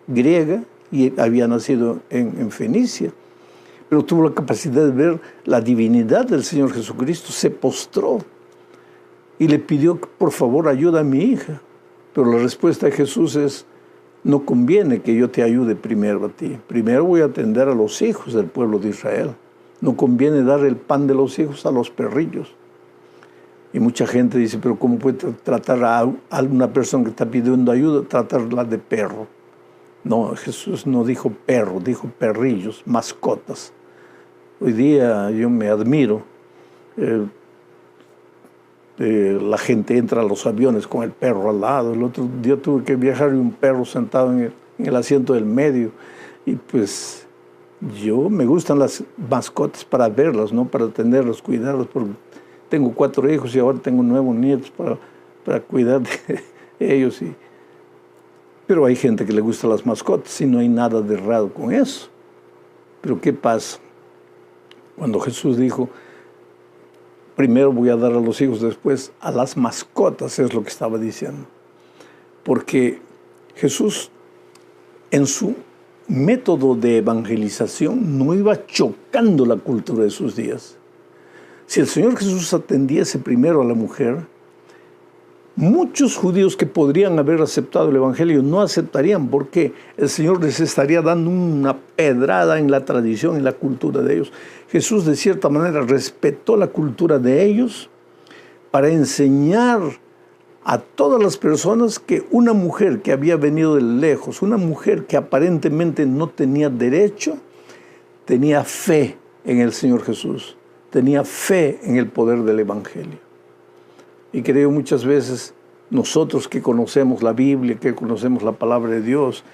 griega y había nacido en Fenicia. Pero tuvo la capacidad de ver la divinidad del Señor Jesucristo. Se postró y le pidió: por favor, ayuda a mi hija. Pero la respuesta de Jesús es: no conviene que yo te ayude primero a ti. Primero voy a atender a los hijos del pueblo de Israel. No conviene dar el pan de los hijos a los perrillos. Y mucha gente dice: pero ¿cómo puede tratar a una persona que está pidiendo ayuda, tratarla de perro? No, Jesús no dijo perro, dijo perrillos, mascotas. Hoy día yo me admiro. La gente entra a los aviones con el perro al lado. El otro día tuve que viajar y un perro sentado en el asiento del medio. Y pues yo me gustan las mascotas para verlas, no para tenerlas, cuidarlas, porque tengo 4 hijos y ahora tengo 9 nietos para cuidar de ellos. Pero hay gente que le gustan las mascotas y no hay nada de raro con eso. Pero ¿qué pasa? Cuando Jesús dijo: primero voy a dar a los hijos, después a las mascotas, es lo que estaba diciendo. Porque Jesús, en su método de evangelización, no iba chocando la cultura de sus días. Si el Señor Jesús atendiese primero a la mujer, muchos judíos que podrían haber aceptado el Evangelio no aceptarían, porque el Señor les estaría dando una pedrada en la tradición, en la cultura de ellos. Jesús, de cierta manera, respetó la cultura de ellos para enseñar a todas las personas que una mujer que había venido de lejos, una mujer que aparentemente no tenía derecho, tenía fe en el Señor Jesús, tenía fe en el poder del Evangelio. Y creo muchas veces nosotros que conocemos la Biblia, que conocemos la palabra de Dios,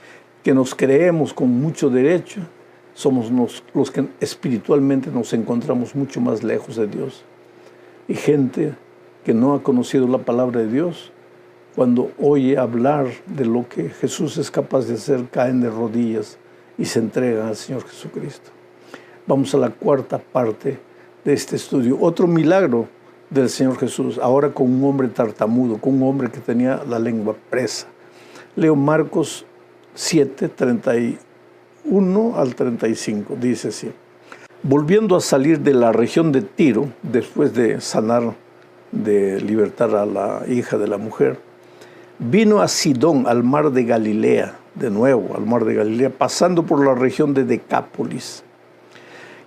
que nos creemos con mucho derecho, somos los que espiritualmente nos encontramos mucho más lejos de Dios. Y gente que no ha conocido la palabra de Dios, cuando oye hablar de lo que Jesús es capaz de hacer, caen de rodillas y se entregan al Señor Jesucristo. Vamos a la cuarta parte de este estudio. Otro milagro del Señor Jesús, ahora con un hombre tartamudo, con un hombre que tenía la lengua presa. Leo Marcos 7, 31 al 35, dice así: volviendo a salir de la región de Tiro, después de sanar, de libertar a la hija de la mujer, vino a Sidón, al mar de Galilea, de nuevo al mar de Galilea, pasando por la región de Decápolis.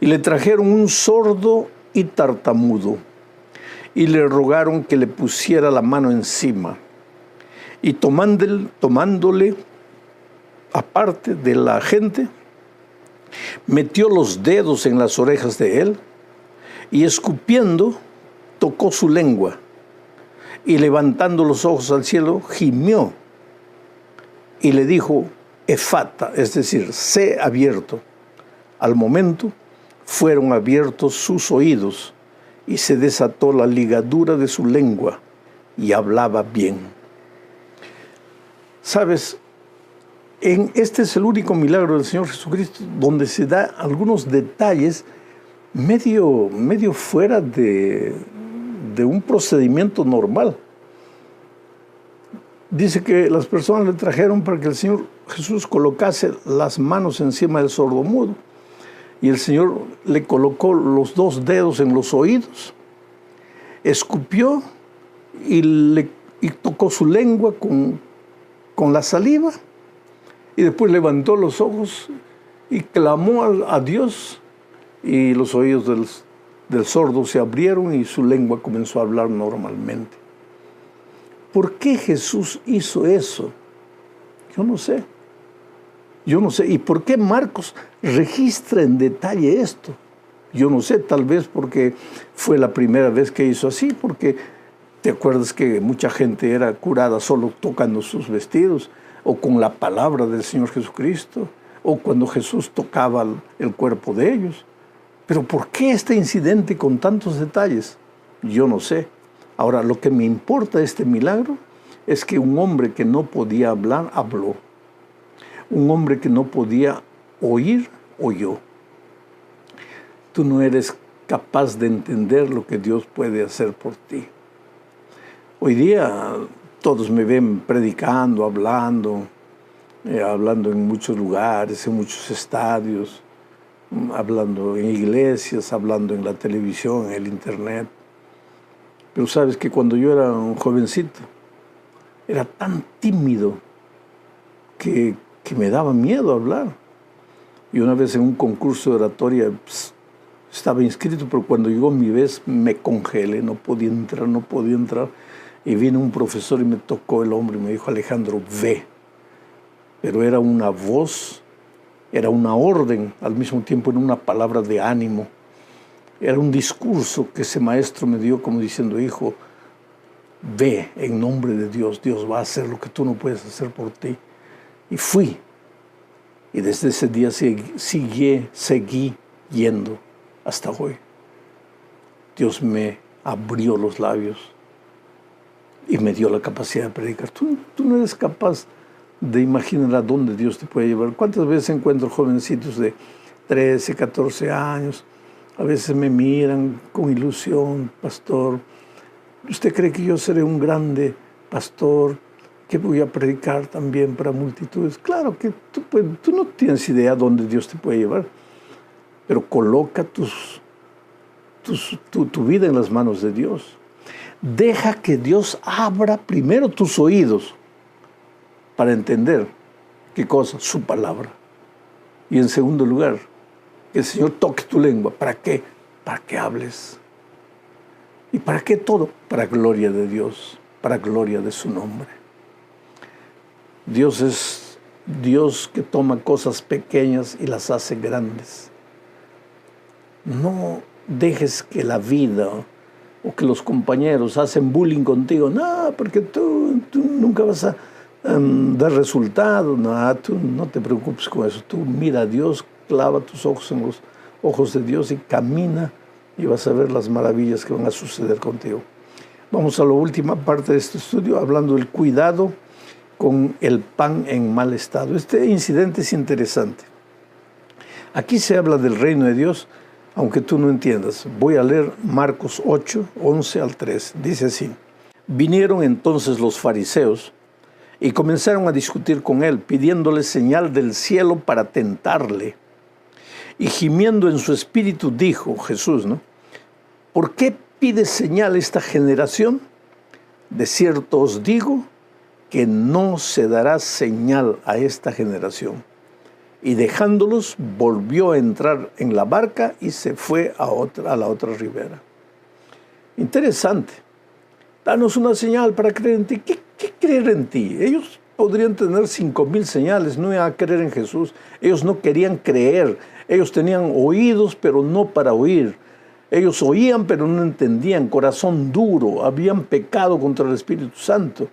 Y le trajeron un sordo y tartamudo, y le rogaron que le pusiera la mano encima. Y tomándole aparte de la gente, metió los dedos en las orejas de él, y escupiendo, tocó su lengua, y levantando los ojos al cielo, gimió, y le dijo: efata, es decir, sé abierto. Al momento fueron abiertos sus oídos, y se desató la ligadura de su lengua, y hablaba bien. ¿Sabes? Este es el único milagro del Señor Jesucristo donde se da algunos detalles medio fuera de un procedimiento normal. Dice que las personas le trajeron para que el Señor Jesús colocase las manos encima del sordomudo. Y el Señor le colocó los 2 dedos en los oídos, escupió y tocó su lengua con la saliva, y después levantó los ojos y clamó a Dios, y los oídos del sordo se abrieron y su lengua comenzó a hablar normalmente. ¿Por qué Jesús hizo eso? Yo no sé. Yo no sé. ¿Y por qué Marcos registra en detalle esto? Yo no sé, tal vez porque fue la primera vez que hizo así, porque te acuerdas que mucha gente era curada solo tocando sus vestidos, o con la palabra del Señor Jesucristo, o cuando Jesús tocaba el cuerpo de ellos. Pero ¿por qué este incidente con tantos detalles? Yo no sé. Ahora, lo que me importa de este milagro es que un hombre que no podía hablar, habló. Un hombre que no podía oír, oyó. Tú no eres capaz de entender lo que Dios puede hacer por ti. Hoy día todos me ven predicando, hablando en muchos lugares, en muchos estadios, hablando en iglesias, hablando en la televisión, en el internet. Pero sabes que cuando yo era un jovencito, era tan tímido que me daba miedo hablar. Y una vez en un concurso de oratoria estaba inscrito, pero cuando llegó mi vez me congelé, no podía entrar. Y vino un profesor y me tocó el hombro y me dijo: Alejandro, ve. Pero era una voz, era una orden, al mismo tiempo era una palabra de ánimo. Era un discurso que ese maestro me dio como diciendo: hijo, ve en nombre de Dios, Dios va a hacer lo que tú no puedes hacer por ti. Y fui. Y desde ese día seguí yendo hasta hoy. Dios me abrió los labios y me dio la capacidad de predicar. Tú no eres capaz de imaginar a dónde Dios te puede llevar. ¿Cuántas veces encuentro jovencitos de 13, 14 años? A veces me miran con ilusión: pastor, ¿usted cree que yo seré un grande pastor, que voy a predicar también para multitudes? Claro que tú no tienes idea dónde Dios te puede llevar, pero coloca tu vida en las manos de Dios. Deja que Dios abra primero tus oídos para entender, ¿qué cosa? Su palabra. Y en segundo lugar, que el Señor toque tu lengua. ¿Para qué? Para que hables. ¿Y para qué todo? Para gloria de Dios, para gloria de su nombre. Dios es Dios que toma cosas pequeñas y las hace grandes. No dejes que la vida o que los compañeros hacen bullying contigo. No, porque tú nunca vas a dar resultado. No, tú no te preocupes con eso. Tú mira a Dios, clava tus ojos en los ojos de Dios y camina, y vas a ver las maravillas que van a suceder contigo. Vamos a la última parte de este estudio, hablando del cuidado con el pan en mal estado. Este incidente es interesante. Aquí se habla del reino de Dios, aunque tú no entiendas. Voy a leer Marcos 8, 11 al 13. Dice así: vinieron entonces los fariseos y comenzaron a discutir con él, pidiéndole señal del cielo para tentarle. Y gimiendo en su espíritu dijo Jesús, ¿no? ¿Por qué pide señal esta generación? De cierto os digo que no se dará señal a esta generación. Y dejándolos, volvió a entrar en la barca y se fue a la otra ribera. Interesante. Danos una señal para creer en ti. ¿Qué creer en ti? Ellos podrían tener 5,000 señales, no iban a creer en Jesús. Ellos no querían creer. Ellos tenían oídos, pero no para oír. Ellos oían, pero no entendían. Corazón duro. Habían pecado contra el Espíritu Santo.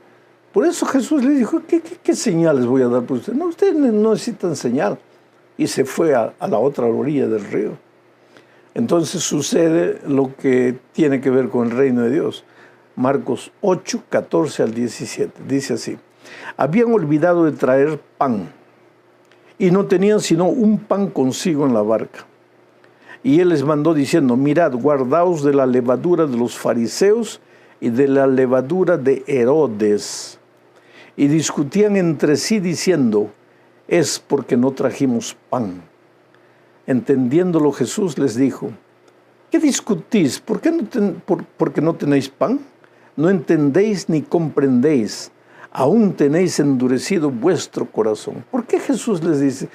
Por eso Jesús les dijo: ¿Qué señales voy a dar por ustedes? No, ustedes no necesitan señal. Y se fue a la otra orilla del río. Entonces sucede lo que tiene que ver con el reino de Dios. Marcos 8, 14 al 17. Dice así: habían olvidado de traer pan, y no tenían sino un pan consigo en la barca. Y él les mandó diciendo: mirad, guardaos de la levadura de los fariseos y de la levadura de Herodes. Y discutían entre sí diciendo: es porque no trajimos pan. Entendiéndolo Jesús les dijo: ¿qué discutís? ¿Porque no tenéis pan? No entendéis ni comprendéis. Aún tenéis endurecido vuestro corazón. ¿Por qué Jesús les dice?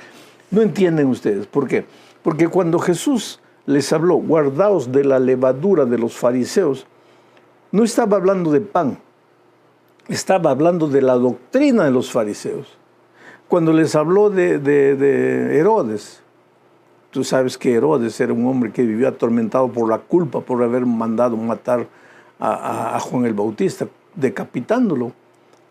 No entienden ustedes. ¿Por qué? Porque cuando Jesús les habló, guardaos de la levadura de los fariseos, no estaba hablando de pan, estaba hablando de la doctrina de los fariseos. Cuando les habló de Herodes, tú sabes que Herodes era un hombre que vivió atormentado por la culpa, por haber mandado matar a Juan el Bautista, decapitándolo.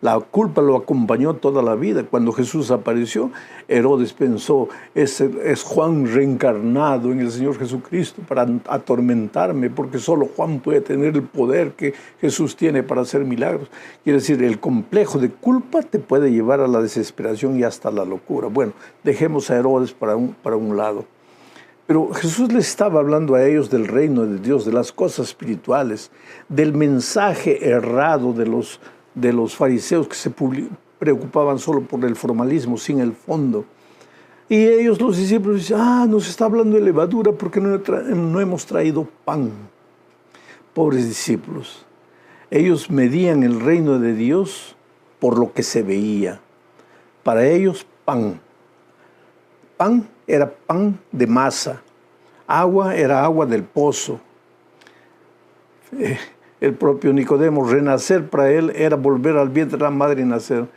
La culpa lo acompañó toda la vida. Cuando Jesús apareció, Herodes pensó, es Juan reencarnado en el Señor Jesucristo para atormentarme, porque solo Juan puede tener el poder que Jesús tiene para hacer milagros. Quiere decir, el complejo de culpa te puede llevar a la desesperación y hasta la locura. Bueno, dejemos a Herodes para un lado. Pero Jesús les estaba hablando a ellos del reino de Dios, de las cosas espirituales, del mensaje errado de los fariseos que se preocupaban solo por el formalismo, sin el fondo. Y ellos, los discípulos, dicen, nos está hablando de levadura porque no hemos traído pan. Pobres discípulos. Ellos medían el reino de Dios por lo que se veía. Para ellos, pan. Pan era pan de masa. Agua era agua del pozo. El propio Nicodemo, renacer para él era volver al vientre de la madre y nacer.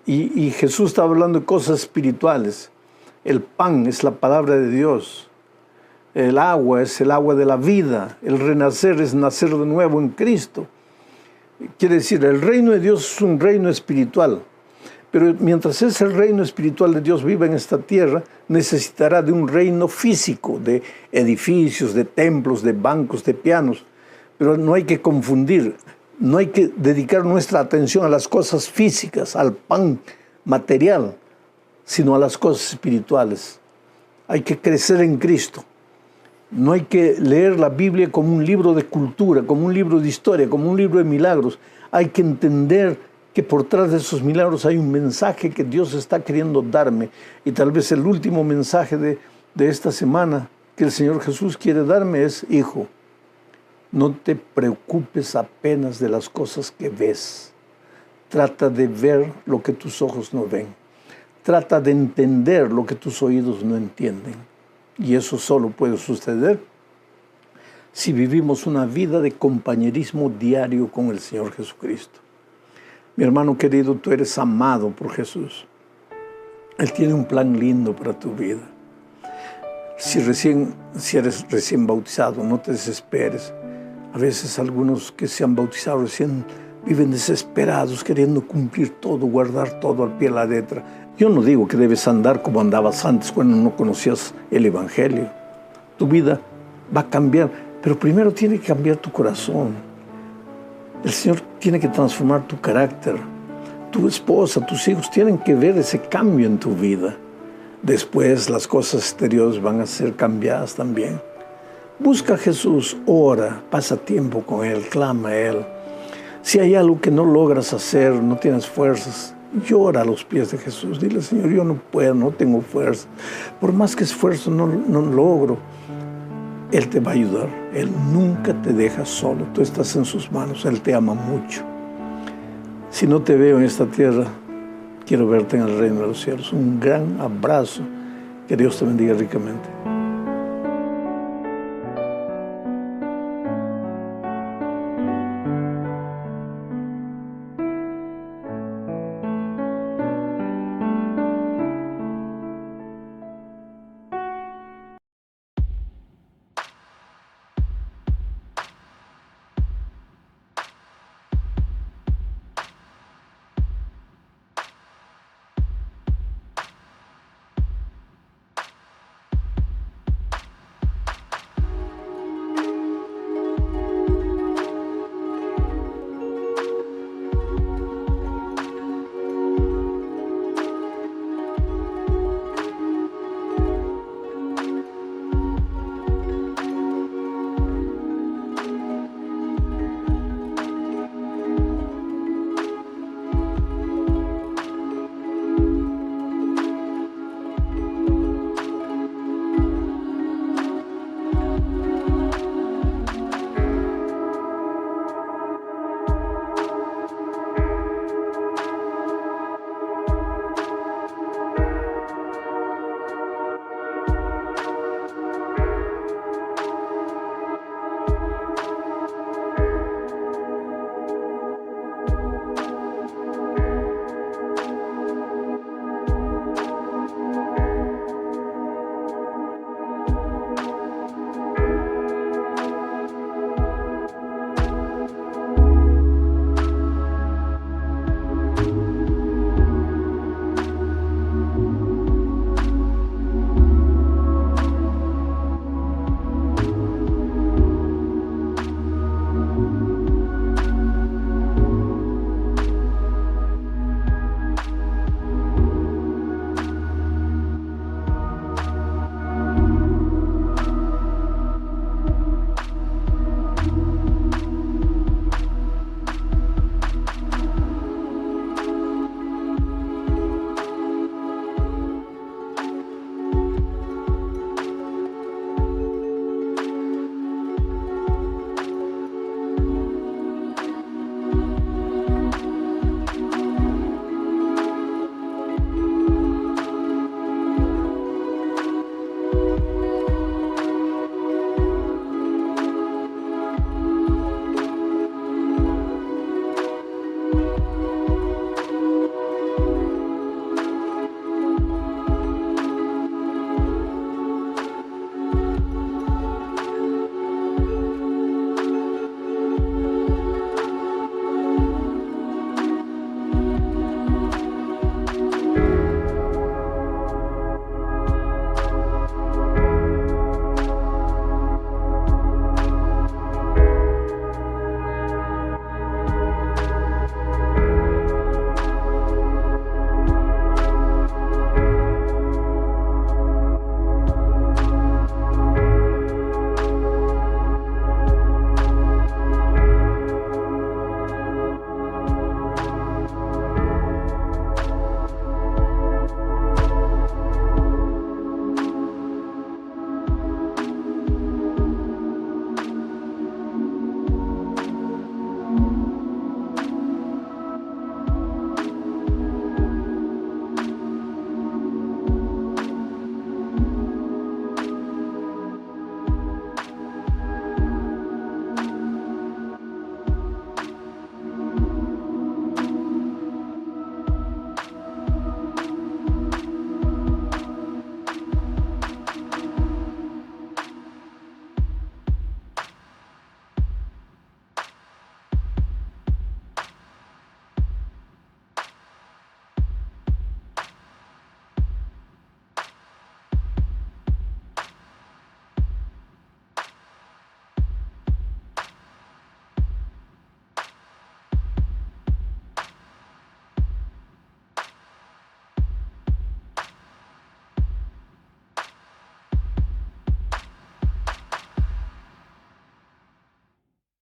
Y Jesús estaba hablando de cosas espirituales. El pan es la palabra de Dios. El agua es el agua de la vida. El renacer es nacer de nuevo en Cristo. Quiere decir, el reino de Dios es un reino espiritual. Pero mientras ese reino espiritual de Dios viva en esta tierra, necesitará de un reino físico, de edificios, de templos, de bancos, de pianos. Pero no hay que confundir, no hay que dedicar nuestra atención a las cosas físicas, al pan material, sino a las cosas espirituales. Hay que crecer en Cristo. No hay que leer la Biblia como un libro de cultura, como un libro de historia, como un libro de milagros. Hay que entender que por detrás de esos milagros hay un mensaje que Dios está queriendo darme. Y tal vez el último mensaje de esta semana que el Señor Jesús quiere darme es, hijo, no te preocupes apenas de las cosas que ves. Trata de ver lo que tus ojos no ven. Trata de entender lo que tus oídos no entienden. Y eso solo puede suceder si vivimos una vida de compañerismo diario con el Señor Jesucristo. Mi hermano querido, tú eres amado por Jesús. Él tiene un plan lindo para tu vida. Si eres recién bautizado, no te desesperes. A veces algunos que se han bautizado recién viven desesperados, queriendo cumplir todo, guardar todo al pie de la letra. Yo no digo que debes andar como andabas antes cuando no conocías el Evangelio. Tu vida va a cambiar, pero primero tiene que cambiar tu corazón. El Señor tiene que transformar tu carácter. Tu esposa, tus hijos tienen que ver ese cambio en tu vida. Después las cosas exteriores van a ser cambiadas también. Busca a Jesús, ora, pasa tiempo con Él, clama a Él. Si hay algo que no logras hacer, no tienes fuerzas, llora a los pies de Jesús. Dile, Señor, yo no puedo, no tengo fuerza. Por más que esfuerzo, no logro. Él te va a ayudar. Él nunca te deja solo. Tú estás en sus manos. Él te ama mucho. Si no te veo en esta tierra, quiero verte en el reino de los cielos. Un gran abrazo. Que Dios te bendiga ricamente.